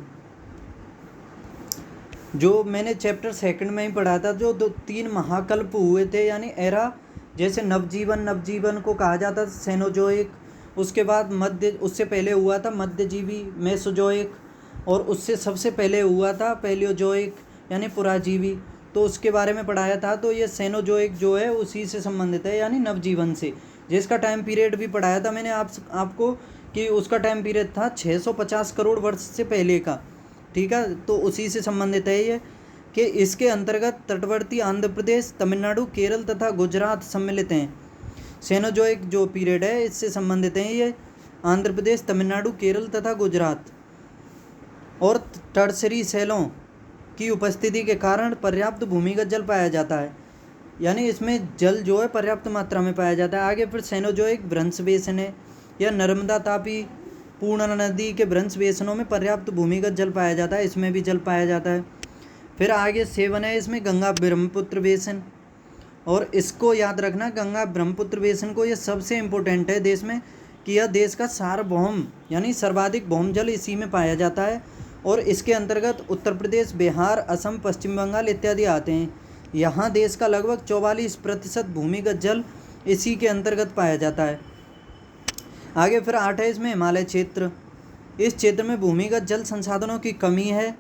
जो मैंने चैप्टर 2 में ही पढ़ा था। जो 3 महाकल्प हुए थे, यानी एरा, जैसे नवजीवन को कहा जाता था सेनोजोइक, उसके बाद उससे पहले हुआ था मध्यजीवी मेसोजोइक, और उससे सबसे पहले हुआ था पैलियोजोइक यानी पुराजीवी। तो उसके बारे में पढ़ाया था। तो ये सेनोजोइक जो है उसी से संबंधित है, यानी नवजीवन से, जिसका टाइम पीरियड भी पढ़ाया था मैंने आपको कि उसका टाइम पीरियड था 650 करोड़ वर्ष से पहले का। ठीक है, तो उसी से संबंधित है ये, कि इसके अंतर्गत तटवर्ती आंध्र प्रदेश, तमिलनाडु, केरल तथा गुजरात सम्मिलित हैं। सेनोजोइक जो पीरियड है इससे संबंधित हैं ये आंध्र प्रदेश, तमिलनाडु, केरल तथा गुजरात। और टर्सरी शैलों की उपस्थिति के कारण पर्याप्त भूमिगत जल पाया जाता है, यानी इसमें जल जो है पर्याप्त मात्रा में पाया जाता है। आगे फिर सेनोजोइक भ्रंश बेसिन है, या नर्मदा, तापी, पूर्णा नदी के भ्रंश बेसिनों में पर्याप्त भूमिगत जल पाया जाता है, इसमें भी जल पाया जाता है। फिर आगे 7 है, इसमें गंगा ब्रह्मपुत्र बेसिन, और इसको याद रखना, गंगा ब्रह्मपुत्र बेसिन को, ये सबसे इम्पोर्टेंट है देश में, कि यह देश का सार्वभौम यानी सर्वाधिक भौम जल इसी में पाया जाता है। और इसके अंतर्गत उत्तर प्रदेश, बिहार, असम, पश्चिम बंगाल इत्यादि आते हैं। यहाँ देश का लगभग 44% भूमिगत जल इसी के अंतर्गत पाया जाता है। आगे फिर 8 है, इसमें हिमालय क्षेत्र। इस क्षेत्र में भूमिगत जल संसाधनों की कमी है,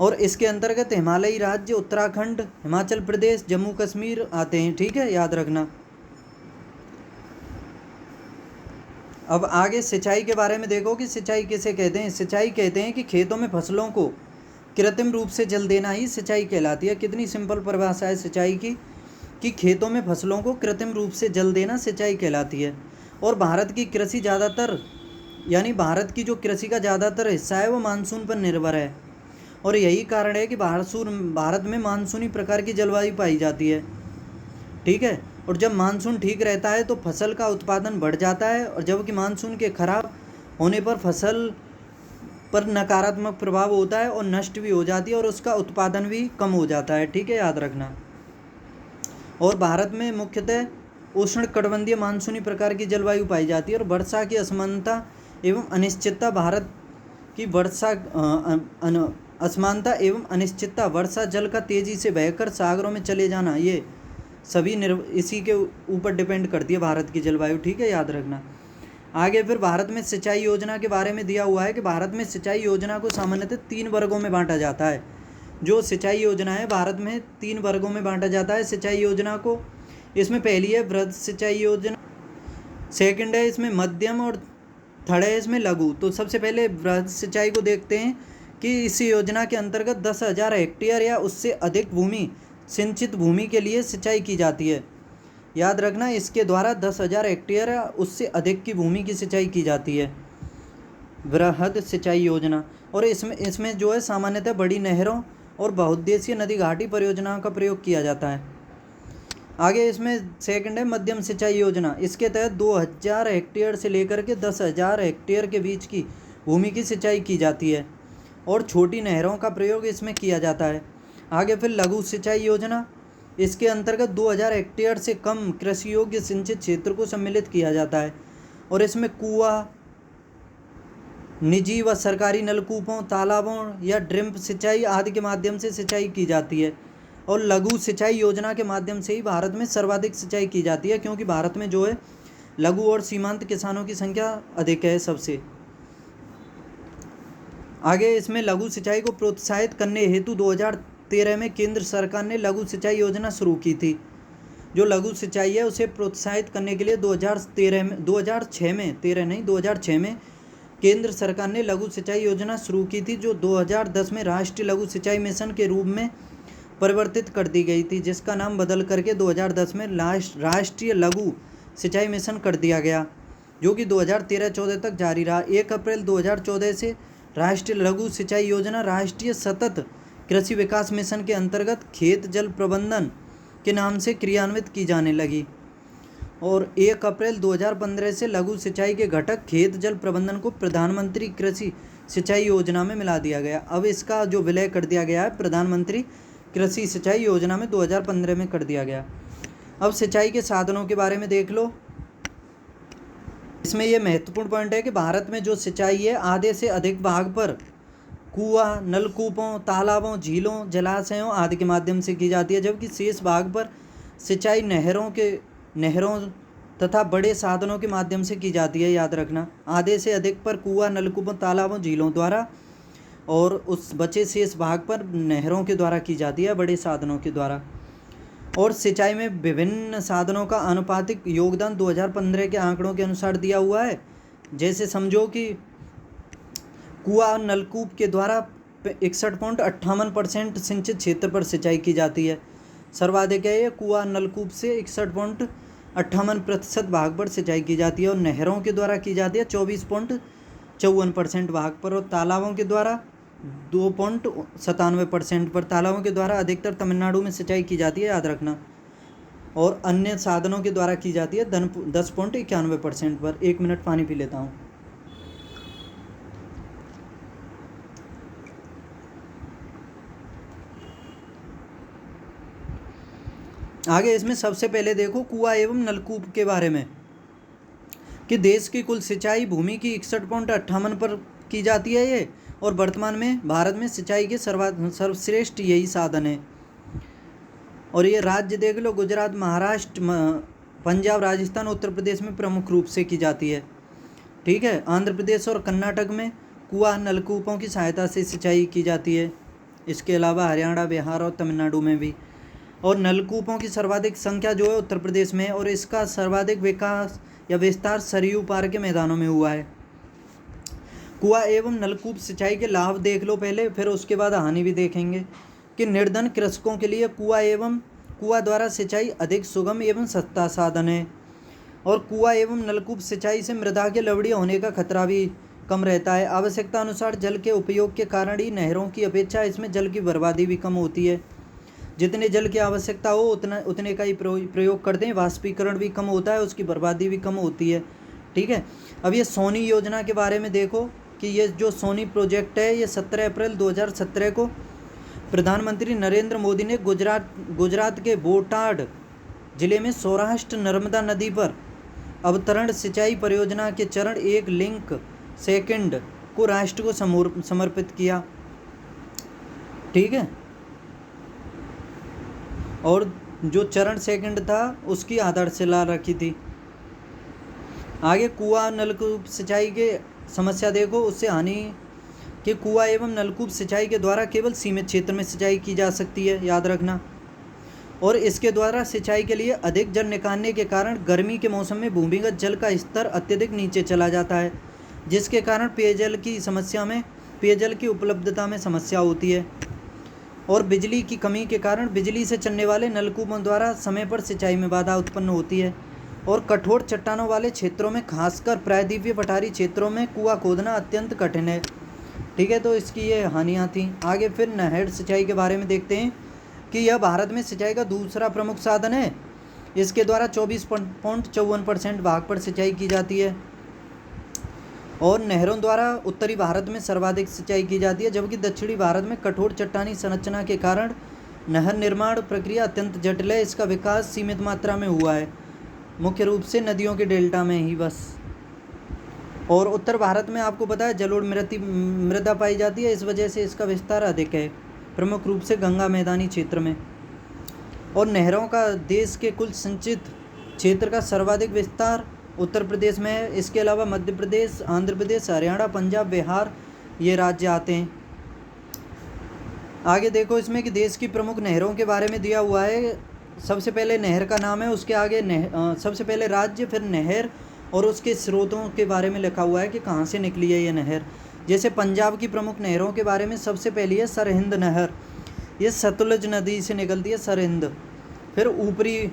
और इसके अंतर्गत हिमालयी राज्य उत्तराखंड, हिमाचल प्रदेश, जम्मू कश्मीर आते हैं। ठीक है, याद रखना। अब आगे सिंचाई के बारे में देखो कि सिंचाई किसे कहते हैं। सिंचाई कहते हैं कि खेतों में फसलों को कृत्रिम रूप से जल देना ही सिंचाई कहलाती है। कितनी सिंपल परिभाषा है सिंचाई की, कि खेतों में फसलों को कृत्रिम रूप से जल देना सिंचाई कहलाती है। और भारत की कृषि ज़्यादातर, यानी भारत की जो कृषि का ज़्यादातर हिस्सा है वो मानसून पर निर्भर है, और यही कारण है कि भारत में मानसूनी प्रकार की जलवायु पाई जाती है। ठीक है, और जब मानसून ठीक रहता है तो फसल का उत्पादन बढ़ जाता है, और जबकि मानसून के खराब होने पर फसल पर नकारात्मक प्रभाव होता है और नष्ट भी हो जाती है, और उसका उत्पादन भी कम हो जाता है। ठीक है, याद रखना। और भारत में मुख्यतः उष्णकटिबंधीय मानसूनी प्रकार की जलवायु पाई जाती है, और वर्षा की असमानता एवं अनिश्चितता, भारत की वर्षा असमानता एवं अनिश्चितता, वर्षा जल का तेजी से बहकर सागरों में चले जाना, ये सभी इसी के ऊपर डिपेंड करती है भारत की जलवायु। ठीक है, याद रखना। आगे फिर भारत में सिंचाई योजना के बारे में दिया हुआ है कि भारत में सिंचाई योजना को सामान्यतः 3 वर्गों में बांटा जाता है। जो सिंचाई योजना है भारत में 3 वर्गों में बांटा जाता है सिंचाई योजना को। इसमें पहली है वृहद सिंचाई योजना, सेकंड है इसमें मध्यम, और थर्ड है इसमें लघु। तो सबसे पहले वृहद सिंचाई को देखते हैं कि इस योजना के अंतर्गत 10,000 हेक्टेयर या उससे अधिक भूमि, सिंचित भूमि के लिए सिंचाई की जाती है। याद रखना, इसके द्वारा 10,000 हेक्टेयर या उससे अधिक की भूमि की सिंचाई की जाती है, वृहद सिंचाई योजना। और इसमें जो है सामान्यतः बड़ी नहरों और बहुउद्देशीय नदी घाटी परियोजनाओं का प्रयोग किया जाता है। आगे इसमें सेकंड है मध्यम सिंचाई योजना। इसके तहत 2,000 हेक्टेयर से लेकर के 10,000 हेक्टेयर के बीच की भूमि की सिंचाई की जाती है, और छोटी नहरों का प्रयोग इसमें किया जाता है। आगे फिर लघु सिंचाई योजना। इसके अंतर्गत 2,000 हेक्टेयर से कम कृषि योग्य सिंचित क्षेत्र को सम्मिलित किया जाता है, और इसमें कुआं, निजी व सरकारी नलकूपों, तालाबों या ड्रिप सिंचाई आदि के माध्यम से सिंचाई की जाती है। और लघु सिंचाई योजना के माध्यम से ही भारत में सर्वाधिक सिंचाई की जाती है, क्योंकि भारत में जो है लघु और सीमांत किसानों की संख्या अधिक है सबसे। आगे इसमें लघु सिंचाई को प्रोत्साहित करने हेतु 2013 में केंद्र सरकार ने लघु सिंचाई योजना शुरू की थी। जो लघु सिंचाई है उसे प्रोत्साहित करने के लिए 2006 में केंद्र सरकार ने लघु सिंचाई योजना शुरू की थी, जो 2010 में राष्ट्रीय लघु सिंचाई मिशन के रूप में परिवर्तित कर दी गई थी, जिसका नाम बदल करके 2010 में राष्ट्रीय लघु सिंचाई मिशन कर दिया गया, जो कि 2013-14 तक जारी रहा। 1 अप्रैल 2014 से राष्ट्रीय लघु सिंचाई योजना राष्ट्रीय सतत कृषि विकास मिशन के अंतर्गत खेत जल प्रबंधन के नाम से क्रियान्वित की जाने लगी, और 1 अप्रैल 2015 से लघु सिंचाई के घटक खेत जल प्रबंधन को प्रधानमंत्री कृषि सिंचाई योजना में मिला दिया गया। अब इसका जो विलय कर दिया गया है प्रधानमंत्री कृषि सिंचाई योजना में 2015 में कर दिया गया। अब सिंचाई के साधनों के बारे में देख लो। इसमें यह महत्वपूर्ण पॉइंट है कि भारत में जो सिंचाई है आधे से अधिक भाग पर कुआं, नलकूपों, तालाबों, झीलों, जलाशयों आदि के माध्यम से की जाती है, जबकि शेष भाग पर सिंचाई नहरों तथा बड़े साधनों के माध्यम से की जाती है। याद रखना, आधे से अधिक पर कुआं, नलकूपों, तालाबों, झीलों द्वारा और उस बचे शेष भाग पर नहरों के द्वारा की जाती है, बड़े साधनों के द्वारा। और सिंचाई में विभिन्न साधनों का आनुपातिक योगदान 2015 के आंकड़ों के अनुसार दिया हुआ है। जैसे समझो कि कुआं नलकूप के द्वारा 61.58% सिंचित क्षेत्र पर सिंचाई की जाती है। सर्वाधिक है ये कुआं नलकूप से 61.58% भाग पर सिंचाई की जाती है, और नहरों के द्वारा की जाती है 24.54% भाग पर, और तालाबों के द्वारा 2.97% पर। तालाबों के द्वारा अधिकतर तमिलनाडु में सिंचाई की जाती है, याद रखना, और अन्य साधनों के द्वारा की जाती है 10.91% पर। 1 मिनट पानी पी लेता हूँ। आगे इसमें सबसे पहले देखो कुआं एवं नलकूप के बारे में, कि देश की कुल सिंचाई भूमि की 61.58 पर की जाती है ये, और वर्तमान में भारत में सिंचाई के सर्वश्रेष्ठ यही साधन है। और ये राज्य देख लो, गुजरात, महाराष्ट्र, पंजाब, राजस्थान, उत्तर प्रदेश में प्रमुख रूप से की जाती है। ठीक है, आंध्र प्रदेश और कर्नाटक में कुआं नलकूपों की सहायता से सिंचाई की जाती है। इसके अलावा हरियाणा, बिहार और तमिलनाडु में भी। और नलकूपों की सर्वाधिक संख्या जो है उत्तर प्रदेश में, और इसका सर्वाधिक विकास या विस्तार सरयू पार के मैदानों में हुआ है। कुआं एवं नलकूप सिंचाई के लाभ देख लो पहले, फिर उसके बाद हानि भी देखेंगे। कि निर्धन कृषकों के लिए कुआं द्वारा सिंचाई अधिक सुगम एवं सस्ता साधन है। और कुआं एवं नलकूप सिंचाई से मृदा के लवणीय होने का खतरा भी कम रहता है। आवश्यकता अनुसार जल के उपयोग के कारण ही नहरों की अपेक्षा इसमें जल की बर्बादी भी कम होती है। जितने जल की आवश्यकता हो उतने का ही प्रयोग करते हैं। वाष्पीकरण भी कम होता है, उसकी बर्बादी भी कम होती है। ठीक है, अब ये सोनी योजना के बारे में देखो, कि ये जो सोनी प्रोजेक्ट है, ये 17 अप्रैल 2017 को प्रधानमंत्री नरेंद्र मोदी ने गुजरात के बोटाड जिले में सौराष्ट्र नर्मदा नदी पर अवतरण सिंचाई परियोजना के चरण 1 लिंक सेकंड को राष्ट्र को समर्पित किया। ठीक है, और जो चरण सेकंड था उसकी आधारशिला रखी थी। आगे कुआं नलकूप सिंचाई के समस्या देखो, उससे हानि कि कुआं एवं नलकूप सिंचाई के द्वारा केवल सीमित क्षेत्र में सिंचाई की जा सकती है, याद रखना। और इसके द्वारा सिंचाई के लिए अधिक जल निकालने के कारण गर्मी के मौसम में भूमिगत जल का स्तर अत्यधिक नीचे चला जाता है, जिसके कारण पेयजल की उपलब्धता में समस्या होती है। और बिजली की कमी के कारण बिजली से चलने वाले नलकूपों द्वारा समय पर सिंचाई में बाधा उत्पन्न होती है। और कठोर चट्टानों वाले क्षेत्रों में, खासकर प्रायद्वीपीय पठारी क्षेत्रों में कुआं खोदना अत्यंत कठिन है। ठीक है, तो इसकी ये हानियाँ थी। आगे फिर नहर सिंचाई के बारे में देखते हैं, कि यह भारत में सिंचाई का दूसरा प्रमुख साधन है। इसके द्वारा 24.54% भाग पर सिंचाई की जाती है। और नहरों द्वारा उत्तरी भारत में सर्वाधिक सिंचाई की जाती है, जबकि दक्षिणी भारत में कठोर चट्टानी संरचना के कारण नहर निर्माण प्रक्रिया अत्यंत जटिल है। इसका विकास सीमित मात्रा में हुआ है, मुख्य रूप से नदियों के डेल्टा में ही बस। और उत्तर भारत में आपको पता है जलोढ़ मृदा पाई जाती है, इस वजह से इसका विस्तार अधिक है, प्रमुख रूप से गंगा मैदानी क्षेत्र में। और नहरों का देश के कुल सिंचित क्षेत्र का सर्वाधिक विस्तार उत्तर प्रदेश में है। इसके अलावा मध्य प्रदेश, आंध्र प्रदेश, हरियाणा, पंजाब, बिहार ये राज्य आते हैं। आगे देखो इसमें कि देश की प्रमुख नहरों के बारे में दिया हुआ है। सबसे पहले नहर का नाम है, उसके आगे सबसे पहले राज्य, फिर नहर और उसके स्रोतों के बारे में लिखा हुआ है कि कहाँ से निकली है ये नहर। जैसे पंजाब की प्रमुख नहरों के बारे में सबसे पहली है सरहिंद नहर, ये सतलुज नदी से निकलती है, सरहिंद। फिर ऊपरी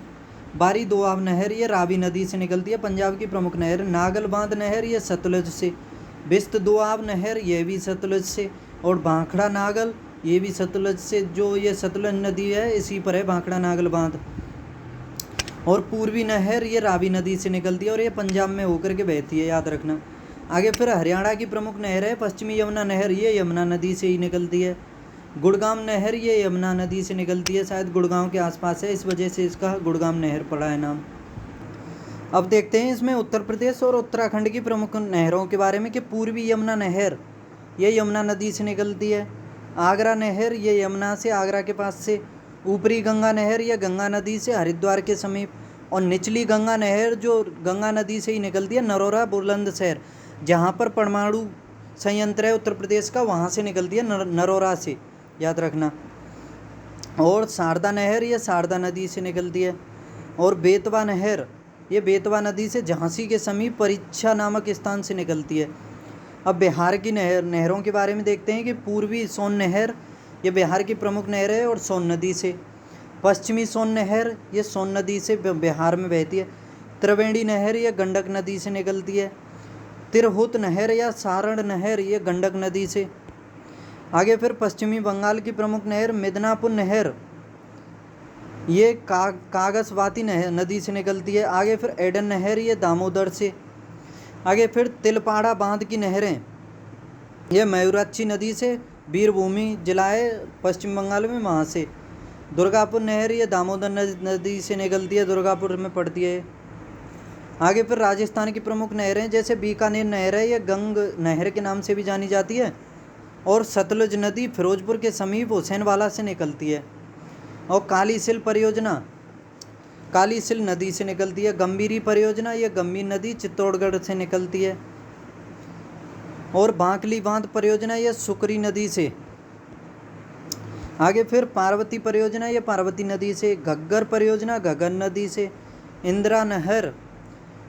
बारी दोआब नहर, ये रावी नदी से निकलती है, पंजाब की प्रमुख नहर। नागल बांध नहर, ये सतलुज से। बिस्त दोआब नहर, ये भी सतलुज से। और भाखड़ा नागल, ये भी सतलुज से, जो ये सतलुज नदी है इसी पर है भाखड़ा नागल बांध। और पूर्वी नहर, ये रावी नदी से निकलती है और ये पंजाब में होकर के बहती है, याद रखना। आगे फिर हरियाणा की प्रमुख नहर है पश्चिमी यमुना नहर, ये यमुना नदी से ही निकलती है। गुड़गांव नहर, ये यमुना नदी से निकलती है, शायद गुड़गांव के आसपास है, इस वजह से इसका गुड़गांव नहर पड़ा है नाम। अब देखते हैं इसमें उत्तर प्रदेश और उत्तराखंड की प्रमुख नहरों के बारे में, कि पूर्वी यमुना नहर, ये यमुना नदी से निकलती है। आगरा नहर, ये यमुना से, आगरा के पास से। ऊपरी गंगा नहर, ये गंगा नदी से हरिद्वार के समीप। और निचली गंगा नहर जो गंगा नदी से ही निकलती है, नरोरा बुलंदशहर, जहाँ पर परमाणु संयंत्र है उत्तर प्रदेश का, वहाँ से निकलती है, नरोरा से, याद रखना। और शारदा नहर, ये शारदा नदी से निकलती है। और बेतवा नहर, ये बेतवा नदी से झांसी के समीप परीक्षा नामक स्थान से निकलती है। अब बिहार की नहरों के बारे में देखते हैं कि पूर्वी सोन नहर, ये बिहार की प्रमुख नहर है और सोन नदी से। पश्चिमी सोन नहर, ये सोन नदी से बिहार में बहती है। त्रिवेणी नहर, ये गंडक नदी से निकलती है। तिरहुत नहर या सारण नहर, ये गंडक नदी से। आगे फिर पश्चिमी बंगाल की प्रमुख नहर मिदनापुर नहर, ये कागजवाती नदी से निकलती है। आगे फिर एडन नहर, ये दामोदर से। आगे फिर तिलपाड़ा बांध की नहरें, ये मयूराक्षी नदी से, वीरभूमि जिला है पश्चिम बंगाल में, वहाँ से। दुर्गापुर नहर, ये दामोदर नदी से निकलती है, दुर्गापुर में पड़ती है। आगे फिर राजस्थान की प्रमुख नहरें, जैसे बीकानेर नहर है, ये गंग नहर के नाम से भी जानी जाती है। और सतलुज नदी फिरोजपुर के समीप हुसैनवाला से निकलती है। और कालीसिल परियोजना, कालीसिल नदी से निकलती है। गंभीरी परियोजना, ये गंभीर नदी चित्तौड़गढ़ से निकलती है। और बांकली बांध परियोजना, ये सुकरी नदी से। आगे फिर पार्वती परियोजना, ये पार्वती नदी से। घग्गर परियोजना, घग्गर नदी से। इंदिरा नहर,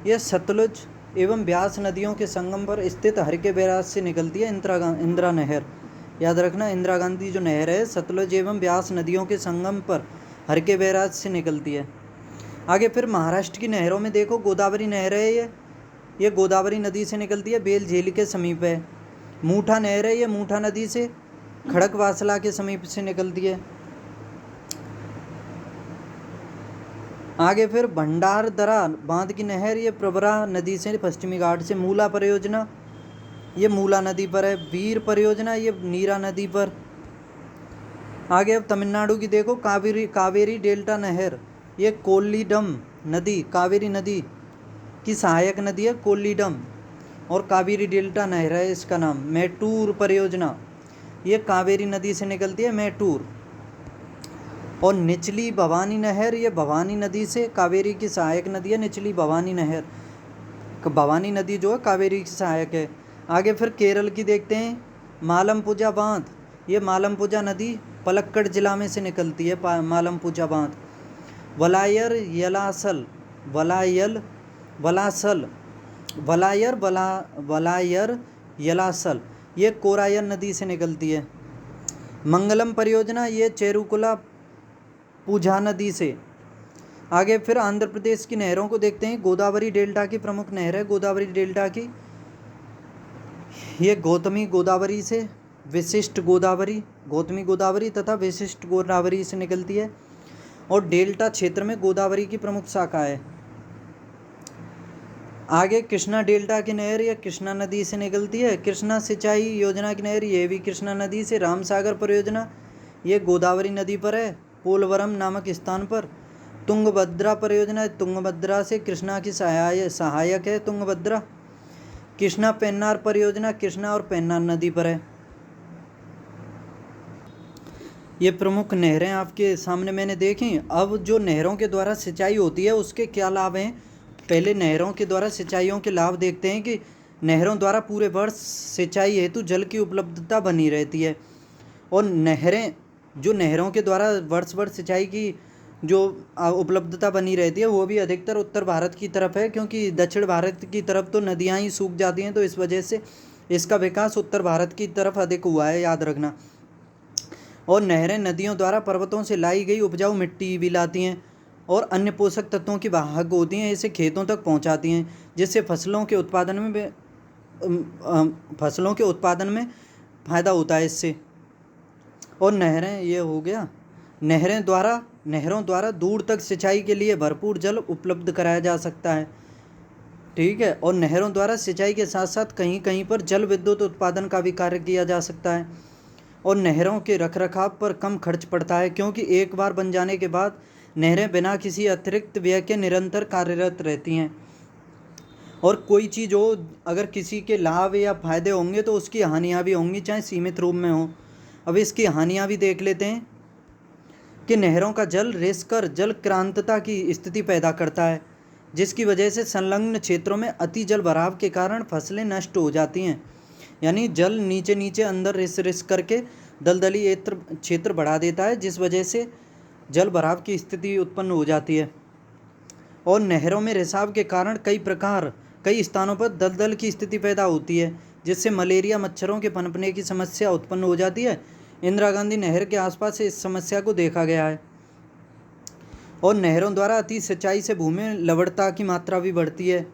ये सतलुज एवं ब्यास नदियों के संगम पर स्थित हरके बैराज से निकलती है, इंदिरा नहर, याद रखना। इंदिरा गांधी जो नहर है सतलुज एवं ब्यास नदियों के संगम पर हरके बैराज से निकलती है। आगे फिर महाराष्ट्र की नहरों में देखो, गोदावरी नहर है, ये गोदावरी नदी से निकलती है, बेल झील के समीप है। मूठा नहर है, ये मूठा नदी से खड़कवासला के समीप से निकलती है। आगे फिर भंडारदरा बांध की नहर, ये प्रवरा नदी से पश्चिमी घाट से। मूला परियोजना, ये मूला नदी पर है। वीर परियोजना, ये नीरा नदी पर। आगे अब तमिलनाडु की देखो, कावेरी डेल्टा नहर, ये कोल्लीडम नदी, कावेरी नदी की सहायक नदी है कोल्लीडम, और कावेरी डेल्टा नहर है इसका नाम। मैटूर परियोजना, ये कावेरी नदी से निकलती है, मैटूर। और निचली भवानी नहर, ये भवानी नदी से, कावेरी की सहायक नदी है निचली भवानी नहर। भवानी नदी जो है कावेरी की सहायक है। आगे फिर केरल की देखते हैं, मालमपुजा बांध, ये मालमपुजा नदी पलक्कड़ जिला में से निकलती है, मालमपुजा बांध। वलायर यलासल, वलायर यलासल, ये कोरायन नदी से निकलती है। मंगलम परियोजना, ये चेरुकुला पूजा नदी से। आगे फिर आंध्र प्रदेश की नहरों को देखते हैं, गोदावरी डेल्टा की प्रमुख नहर है, गोदावरी डेल्टा की, ये गौतमी गोदावरी से, विशिष्ट गोदावरी, गौतमी गोदावरी तथा विशिष्ट गोदावरी से निकलती है। और डेल्टा क्षेत्र में गोदावरी की प्रमुख शाखा है। आगे कृष्णा डेल्टा की नहर, यह कृष्णा नदी से निकलती है। कृष्णा सिंचाई योजना की नहर, ये भी कृष्णा नदी से। रामसागर परियोजना, ये गोदावरी नदी पर है, पोलवरम नामक स्थान पर। तुंगभद्रा परियोजना, तुंगभद्रा से, कृष्णा की सहायक है तुंगभद्रा। कृष्णा पेन्नार परियोजना, कृष्णा और पेन्नार नदी पर है। ये प्रमुख नहरें आपके सामने मैंने देखी। अब जो नहरों के द्वारा सिंचाई होती है उसके क्या लाभ हैं, पहले नहरों के द्वारा सिंचाइयों के लाभ देखते हैं कि नहरों द्वारा पूरे वर्ष सिंचाई हेतु जल की उपलब्धता बनी रहती है। और नहरों के द्वारा वर्ष भर सिंचाई की जो उपलब्धता बनी रहती है वो भी अधिकतर उत्तर भारत की तरफ है, क्योंकि दक्षिण भारत की तरफ तो नदियाँ ही सूख जाती हैं, तो इस वजह से इसका विकास उत्तर भारत की तरफ अधिक हुआ है, याद रखना। और नहरें नदियों द्वारा पर्वतों से लाई गई उपजाऊ मिट्टी भी लाती हैं और अन्य पोषक तत्वों की वाहक होती हैं, इसे खेतों तक पहुंचाती हैं, जिससे फसलों के उत्पादन में फ़ायदा होता है इससे। और नहरें, ये हो गया, नहरों द्वारा दूर तक सिंचाई के लिए भरपूर जल उपलब्ध कराया जा सकता है, ठीक है। और नहरों द्वारा सिंचाई के साथ साथ कहीं कहीं पर जल विद्युत उत्पादन का भी कार्य किया जा सकता है। और नहरों के रखरखाव पर कम खर्च पड़ता है, क्योंकि एक बार बन जाने के बाद नहरें बिना किसी अतिरिक्त व्यय के निरंतर कार्यरत रहती हैं। और कोई चीज़ हो, अगर किसी के लाभ या फायदे होंगे तो उसकी हानियाँ भी होंगी, चाहे सीमित रूप में हो। अब इसकी हानियाँ भी देख लेते हैं कि नहरों का जल रिसकर जल क्रांतता की स्थिति पैदा करता है, जिसकी वजह से संलग्न क्षेत्रों में अति जल भराव के कारण फसलें नष्ट हो जाती हैं। यानी जल नीचे नीचे अंदर रिस रिस करके दलदली क्षेत्र बढ़ा देता है, जिस वजह से जल भराव की स्थिति उत्पन्न हो जाती है। और नहरों में रिसाव के कारण कई स्थानों पर दलदल की स्थिति पैदा होती है, जिससे मलेरिया मच्छरों के पनपने की समस्या उत्पन्न हो जाती है। इंदिरा गांधी नहर के आसपास इस समस्या को देखा गया है। और नहरों द्वारा अति सिंचाई से भूमि में लवणता की मात्रा भी बढ़ती है,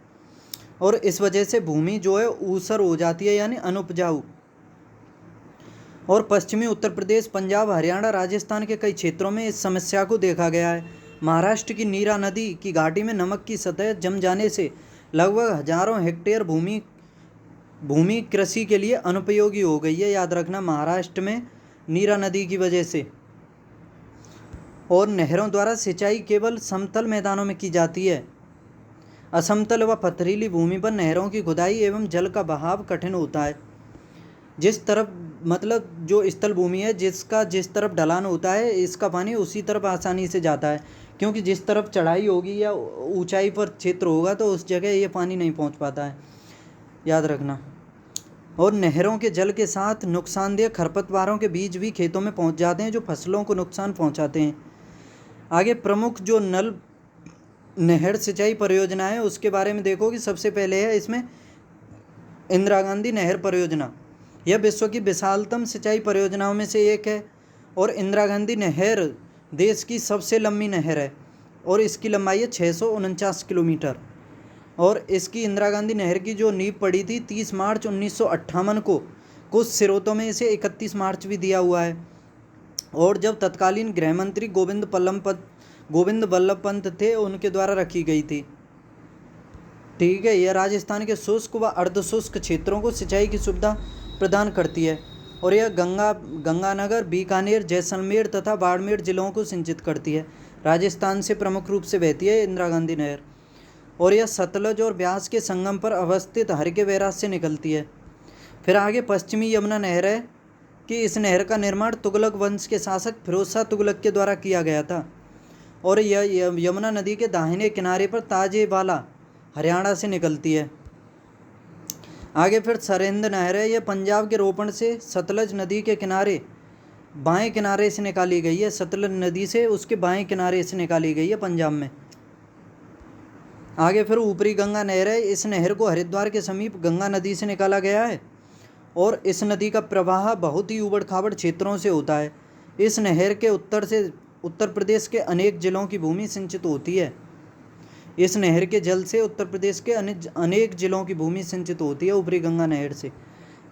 और इस वजह से भूमि जो है ऊसर हो जाती है, यानी अनुपजाऊ। और पश्चिमी उत्तर प्रदेश, पंजाब, हरियाणा, राजस्थान के कई क्षेत्रों में इस समस्या को देखा गया है। महाराष्ट्र की नीरा नदी की घाटी में नमक की सतह जम जाने से लगभग हजारों हेक्टेयर भूमि कृषि के लिए अनुपयोगी हो गई है। याद रखना, महाराष्ट्र में नीरा नदी की वजह से। और नहरों द्वारा सिंचाई केवल समतल मैदानों में की जाती है। असमतल व पथरीली भूमि पर नहरों की खुदाई एवं जल का बहाव कठिन होता है। जिस तरफ मतलब जो स्थल भूमि है, जिसका जिस तरफ ढलान होता है, इसका पानी उसी तरफ आसानी से जाता है, क्योंकि जिस तरफ चढ़ाई होगी या ऊंचाई पर क्षेत्र होगा तो उस जगह ये पानी नहीं पहुंच पाता है। याद रखना। और नहरों के जल के साथ नुकसानदेह खरपतवारों के बीज भी खेतों में पहुंच जाते हैं, जो फसलों को नुकसान पहुंचाते हैं। आगे प्रमुख जो नहर सिंचाई परियोजना है उसके बारे में देखो कि सबसे पहले है इसमें इंदिरा गांधी नहर परियोजना। यह विश्व की विशालतम सिंचाई परियोजनाओं में से एक है, और इंदिरा गांधी नहर देश की सबसे लंबी नहर है, और इसकी लंबाई है 649 किलोमीटर। और इसकी इंदिरा गांधी नहर की जो नींव पड़ी थी 30 मार्च 1958 को। कुछ स्रोतों में इसे 31 मार्च भी दिया हुआ है। और जब तत्कालीन गृह मंत्री गोविंद बल्लभ पंत थे, उनके द्वारा रखी गई थी। ठीक है, यह राजस्थान के शुष्क व अर्धशुष्क क्षेत्रों को सिंचाई की सुविधा प्रदान करती है, और यह गंगानगर, बीकानेर, जैसलमेर तथा बाड़मेर जिलों को सिंचित करती है। राजस्थान से प्रमुख रूप से बहती है इंदिरा गांधी नहर, और यह सतलज और ब्यास के संगम पर अवस्थित हर के बैराज से निकलती है। फिर आगे पश्चिमी यमुना नहर है कि इस नहर का निर्माण तुगलक वंश के शासक फिरोज शाह तुगलक के द्वारा किया गया था, और यह यमुना नदी के दाहिने किनारे पर ताजेवाला, हरियाणा से निकलती है। आगे फिर सरेंद्र नहर है, यह पंजाब के रोपण से सतलज नदी के किनारे बाएं किनारे से निकाली गई है। सतलज नदी से उसके बाएं किनारे से निकाली गई है पंजाब में। आगे फिर ऊपरी गंगा नहर है, इस नहर को हरिद्वार के समीप गंगा नदी से निकाला गया है, और इस नदी का प्रवाह बहुत ही ऊबड़ खाबड़ क्षेत्रों से होता है। इस नहर के उत्तर से उत्तर प्रदेश के अनेक जिलों की भूमि सिंचित होती है। इस नहर के जल से उत्तर प्रदेश के अनेक जिलों की भूमि सिंचित होती है ऊपरी गंगा नहर से।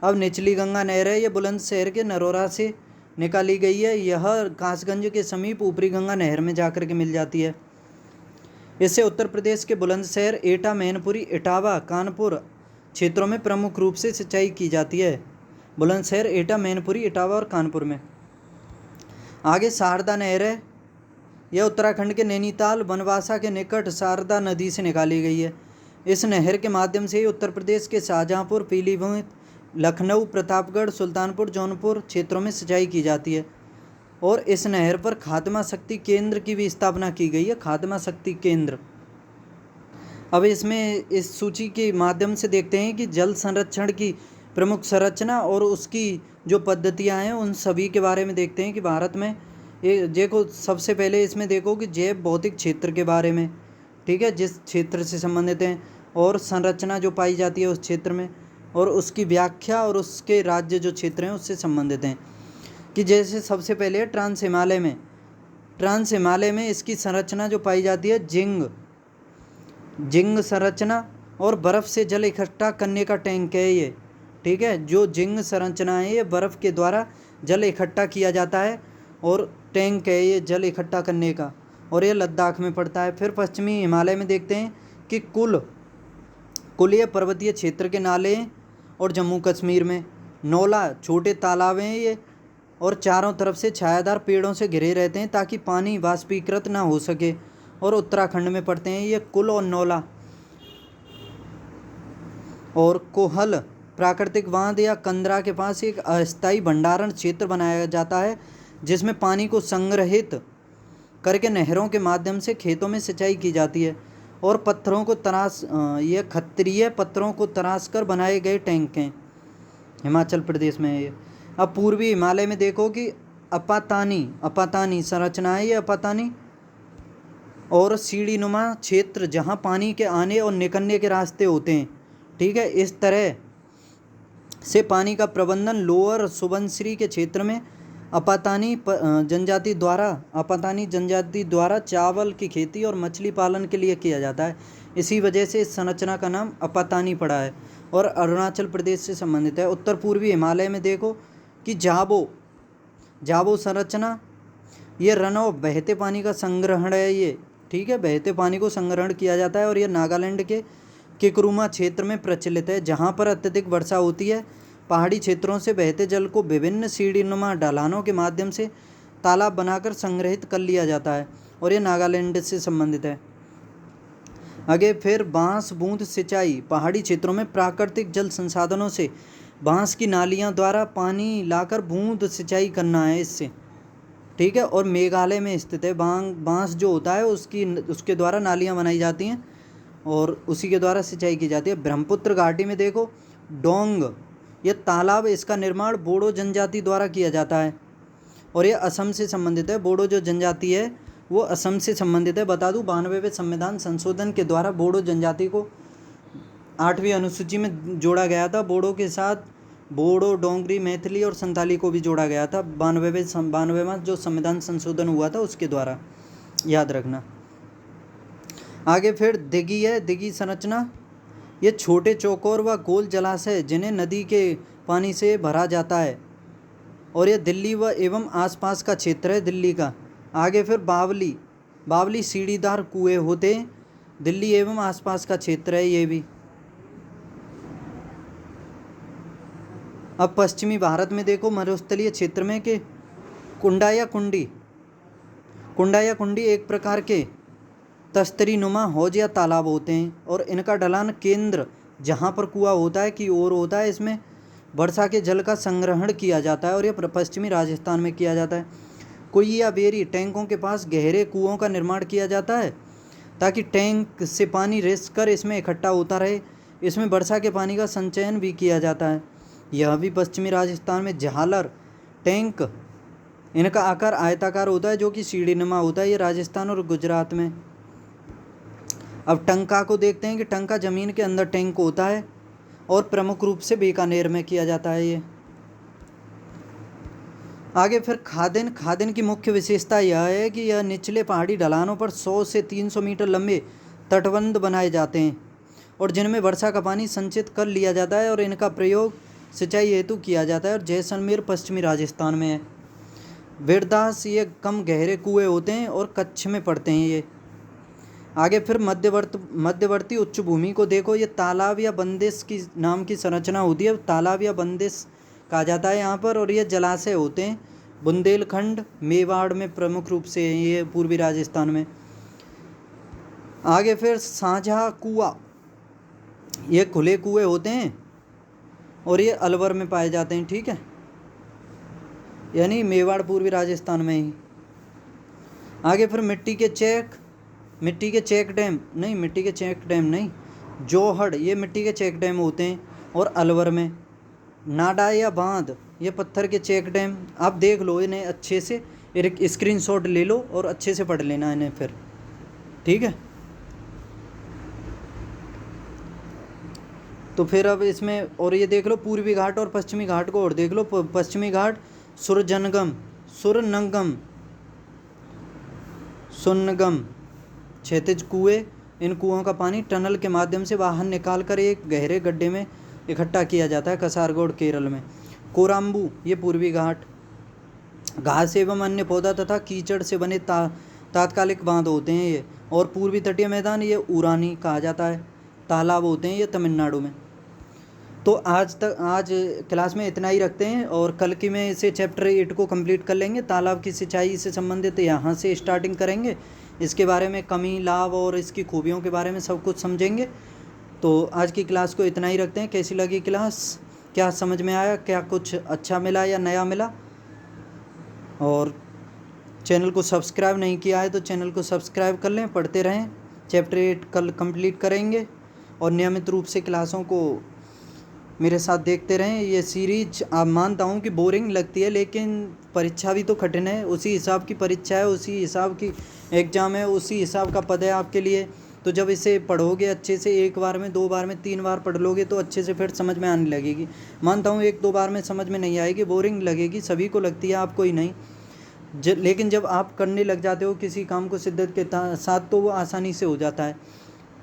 अब निचली गंगा नहर है, यह बुलंदशहर के नरोरा से निकाली गई है। यह कासगंज के समीप ऊपरी गंगा नहर में जाकर के मिल जाती है। इससे उत्तर प्रदेश के बुलंदशहर, एटा, मैनपुरी, इटावा, कानपुर क्षेत्रों में प्रमुख रूप से सिंचाई की जाती है। बुलंदशहर, एटा, मैनपुरी, इटावा और कानपुर में। आगे शारदा नहर है, यह उत्तराखंड के नैनीताल, बनवासा के निकट शारदा नदी से निकाली गई है। इस नहर के माध्यम से ही उत्तर प्रदेश के शाहजहाँपुर, पीलीभीत, लखनऊ, प्रतापगढ़, सुल्तानपुर, जौनपुर क्षेत्रों में सिंचाई की जाती है। और इस नहर पर खात्मा शक्ति केंद्र की भी स्थापना की गई है, खात्मा शक्ति केंद्र। अब इसमें इस सूची के माध्यम से देखते हैं कि जल संरक्षण की प्रमुख संरचना और उसकी जो पद्धतियां हैं उन सभी के बारे में देखते हैं कि भारत में ये देखो। सबसे पहले इसमें देखो कि जैव भौतिक क्षेत्र के बारे में, ठीक है, जिस क्षेत्र से संबंधित हैं, और संरचना जो पाई जाती है उस क्षेत्र में, और उसकी व्याख्या और उसके राज्य जो क्षेत्र हैं उससे संबंधित हैं। कि जैसे सबसे पहले ट्रांस हिमालय में इसकी संरचना जो पाई जाती है जिंग संरचना, और बर्फ़ से जल इकट्ठा करने का टैंक है ये। ठीक है, जो जिंग संरचना है ये बर्फ़ के द्वारा जल इकट्ठा किया जाता है, और टैंक है ये जल इकट्ठा करने का, और ये लद्दाख में पड़ता है। फिर पश्चिमी हिमालय में देखते हैं कि कुल ये पर्वतीय क्षेत्र के नाले हैं, और जम्मू कश्मीर में नौला छोटे तालाब हैं ये, और चारों तरफ से छायादार पेड़ों से घिरे रहते हैं ताकि पानी वाष्पीकृत ना हो सके, और उत्तराखंड में पड़ते हैं ये कुल और नौला। और कोहल प्राकृतिक बांध या कंदरा के पास एक अस्थायी भंडारण क्षेत्र बनाया जाता है, जिसमें पानी को संग्रहित करके नहरों के माध्यम से खेतों में सिंचाई की जाती है। और ये खत्रीय पत्थरों को तराश कर बनाए गए टैंक हैं। हिमाचल प्रदेश में है ये। अब पूर्वी हिमालय में देखो कि अपातानी संरचना है ये अपातानी, और सीढ़ीनुमा क्षेत्र जहाँ पानी के आने और निकलने के रास्ते होते हैं। ठीक है, इस तरह से पानी का प्रबंधन लोअर सुबनसिरी के क्षेत्र में अपातानी जनजाति द्वारा चावल की खेती और मछली पालन के लिए किया जाता है। इसी वजह से इस संरचना का नाम अपातानी पड़ा है और अरुणाचल प्रदेश से संबंधित है। उत्तर पूर्वी हिमालय में देखो कि जाबो संरचना, ये रन ऑफ बहते पानी का संग्रहण है ये। ठीक है, बहते पानी को संग्रहण किया जाता है और ये नागालैंड के किकरुमा क्षेत्र में प्रचलित है, जहाँ पर अत्यधिक वर्षा होती है। पहाड़ी क्षेत्रों से बहते जल को विभिन्न सीढ़ीनुमा ढलानों के माध्यम से तालाब बनाकर संग्रहित कर लिया जाता है और ये नागालैंड से संबंधित है। आगे फिर बांस बूंद सिंचाई, पहाड़ी क्षेत्रों में प्राकृतिक जल संसाधनों से बांस की नालियां द्वारा पानी लाकर बूंद सिंचाई करना है इससे। ठीक है, और मेघालय में स्थित है। बांस जो होता है उसके द्वारा नालियां बनाई जाती हैं और उसी के द्वारा सिंचाई की जाती है। ब्रह्मपुत्र घाटी में देखो डोंग, ये तालाब, इसका निर्माण बोडो जनजाति द्वारा किया जाता है और ये असम से संबंधित है। बोडो जो जनजाति है वो असम से संबंधित है। बता दूं 92वें संविधान संशोधन के द्वारा बोडो जनजाति को 8वीं अनुसूची में जोड़ा गया था। बोडो के साथ बोडो, डोंगरी, मैथिली और संथाली को भी जोड़ा गया था 92वां जो संविधान संशोधन हुआ था उसके द्वारा, याद रखना। आगे फिर दिघी है, दिघी संरचना, ये छोटे चौकोर व गोल जलाशय जिन्हें नदी के पानी से भरा जाता है और यह दिल्ली व एवं आसपास का क्षेत्र है दिल्ली का। आगे फिर बावली सीढ़ीदार कुएं होते हैं, दिल्ली एवं आसपास का क्षेत्र है ये भी। अब पश्चिमी भारत में देखो मरुस्थलीय क्षेत्र में कि कुंडा या कुंडी एक प्रकार के तस्तरीनुमा हौज या तालाब होते हैं और इनका ढलान केंद्र जहाँ पर कुआं होता है की ओर होता है। इसमें वर्षा के जल का संग्रहण किया जाता है और यह पश्चिमी राजस्थान में किया जाता है। कोई या बेरी टैंकों के पास गहरे कुओं का निर्माण किया जाता है ताकि टैंक से पानी रिस कर इसमें इकट्ठा होता रहे। इसमें वर्षा के पानी का संचयन भी किया जाता है। यह भी पश्चिमी राजस्थान में झालर टैंक, इनका आकार आयताकार होता है जो कि सीढ़ीनुमा होता है। ये राजस्थान और गुजरात में। अब टंका को देखते हैं कि टंका ज़मीन के अंदर टैंक होता है और प्रमुख रूप से बीकानेर में किया जाता है ये। आगे फिर खादिन की मुख्य विशेषता यह है कि यह निचले पहाड़ी ढलानों पर 100 से 300 मीटर लंबे तटबंध बनाए जाते हैं और जिनमें वर्षा का पानी संचित कर लिया जाता है और इनका प्रयोग सिंचाई हेतु किया जाता है। और जैसलमेर पश्चिमी राजस्थान में है। वीरदास, ये कम गहरे कुएं होते हैं और कच्छ में पड़ते हैं ये। आगे फिर मध्यवर्ती उच्च भूमि को देखो, ये तालाब या बंदिश की नाम की संरचना होती है। तालाब या बंदिश कहा जाता है यहाँ पर। और ये जलाशय होते हैं बुंदेलखंड, मेवाड़ में प्रमुख रूप से ये पूर्वी राजस्थान में। आगे फिर साझा कुआं, ये खुले कुएं होते हैं और ये अलवर में पाए जाते हैं। ठीक है, यानी मेवाड़ पूर्वी राजस्थान में ही। आगे फिर मिट्टी के चेक डैम नहीं, जोहड़, ये मिट्टी के चेक डैम होते हैं और अलवर में। नाडा या बांध, ये पत्थर के चेक डैम। आप देख लो इन्हें अच्छे से, एक स्क्रीनशॉट ले लो और अच्छे से पढ़ लेना इन्हें फिर। ठीक है, तो फिर अब इसमें और ये देख लो पूर्वी घाट और पश्चिमी घाट को और देख लो। पश्चिमी घाट सुनगम क्षैतिज कुएं, इन कुओं का पानी टनल के माध्यम से बाहर निकाल कर एक गहरे गड्ढे में इकट्ठा किया जाता है कासरगोड केरल में। कोराम्बू, ये पूर्वी घाट। घास एवं अन्य पौधा तथा कीचड़ से बने तात्कालिक बांध होते हैं ये। और पूर्वी तटीय मैदान, ये उरानी कहा जाता है, तालाब होते हैं ये तमिलनाडु में। तो आज क्लास में इतना ही रखते हैं और कल की में इसे चैप्टर 8 को कंप्लीट कर लेंगे। तालाब की सिंचाई से संबंधित यहाँ से स्टार्टिंग करेंगे, इसके बारे में कमी, लाभ और इसकी खूबियों के बारे में सब कुछ समझेंगे। तो आज की क्लास को इतना ही रखते हैं। कैसी लगी क्लास, क्या समझ में आया, क्या कुछ अच्छा मिला या नया मिला? और चैनल को सब्सक्राइब नहीं किया है तो चैनल को सब्सक्राइब कर लें, पढ़ते रहें। चैप्टर 8 कल कंप्लीट करेंगे और नियमित रूप से क्लासों को मेरे साथ देखते रहें। ये सीरीज आप मानता हूँ कि बोरिंग लगती है, लेकिन परीक्षा भी तो कठिन है, उसी हिसाब की परीक्षा है, उसी हिसाब की एग्ज़ाम है, उसी हिसाब का पद है आपके लिए। तो जब इसे पढ़ोगे अच्छे से, एक बार में, 2 बार में, 3 बार पढ़ लोगे तो अच्छे से फिर समझ में आने लगेगी। मानता हूँ 1-2 बार में समझ में नहीं आएगी, बोरिंग लगेगी, सभी को लगती है, आपको ही नहीं। लेकिन जब आप करने लग जाते हो किसी काम को शिद्दत के साथ, तो वो आसानी से हो जाता है।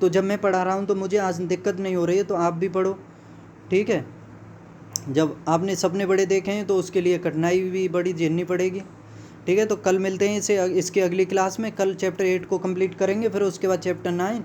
तो जब मैं पढ़ा रहा हूँ तो मुझे आज दिक्कत नहीं हो रही है, तो आप भी पढ़ो, ठीक है। जब आपने सपने बड़े देखे हैं तो उसके लिए कठिनाई भी बड़ी झेलनी पड़ेगी, ठीक है। तो कल मिलते हैं इसके अगली क्लास में। कल चैप्टर 8 को कंप्लीट करेंगे, फिर उसके बाद चैप्टर 9,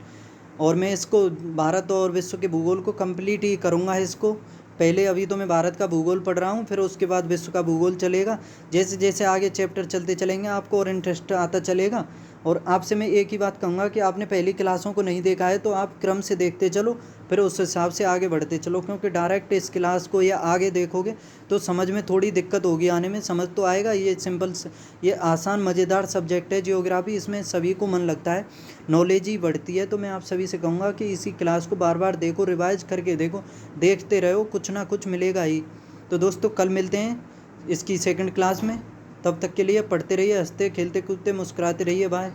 और मैं इसको भारत और विश्व के भूगोल को कंप्लीट ही करूँगा इसको। पहले अभी तो मैं भारत का भूगोल पढ़ रहा हूँ, फिर उसके बाद विश्व का भूगोल चलेगा। जैसे जैसे आगे चैप्टर चलते चलेंगे आपको और इंटरेस्ट आता चलेगा। और आपसे मैं एक ही बात कहूँगा कि आपने पहली क्लासों को नहीं देखा है तो आप क्रम से देखते चलो, फिर उस हिसाब से आगे बढ़ते चलो, क्योंकि डायरेक्ट इस क्लास को या आगे देखोगे तो समझ में थोड़ी दिक्कत होगी आने में। समझ तो आएगा, ये सिंपल, ये आसान मज़ेदार सब्जेक्ट है जियोग्राफी, इसमें सभी को मन लगता है, नॉलेज ही बढ़ती है। तो मैं आप सभी से कहूँगा कि इसी क्लास को बार बार देखो, रिवाइज करके देखो, देखते रहो, कुछ ना कुछ मिलेगा ही। तो दोस्तों कल मिलते हैं इसकी सेकंड क्लास में, तब तक के लिए पढ़ते रहिए, हंसते खेलते कूदते मुस्कुराते रहिए, बाय।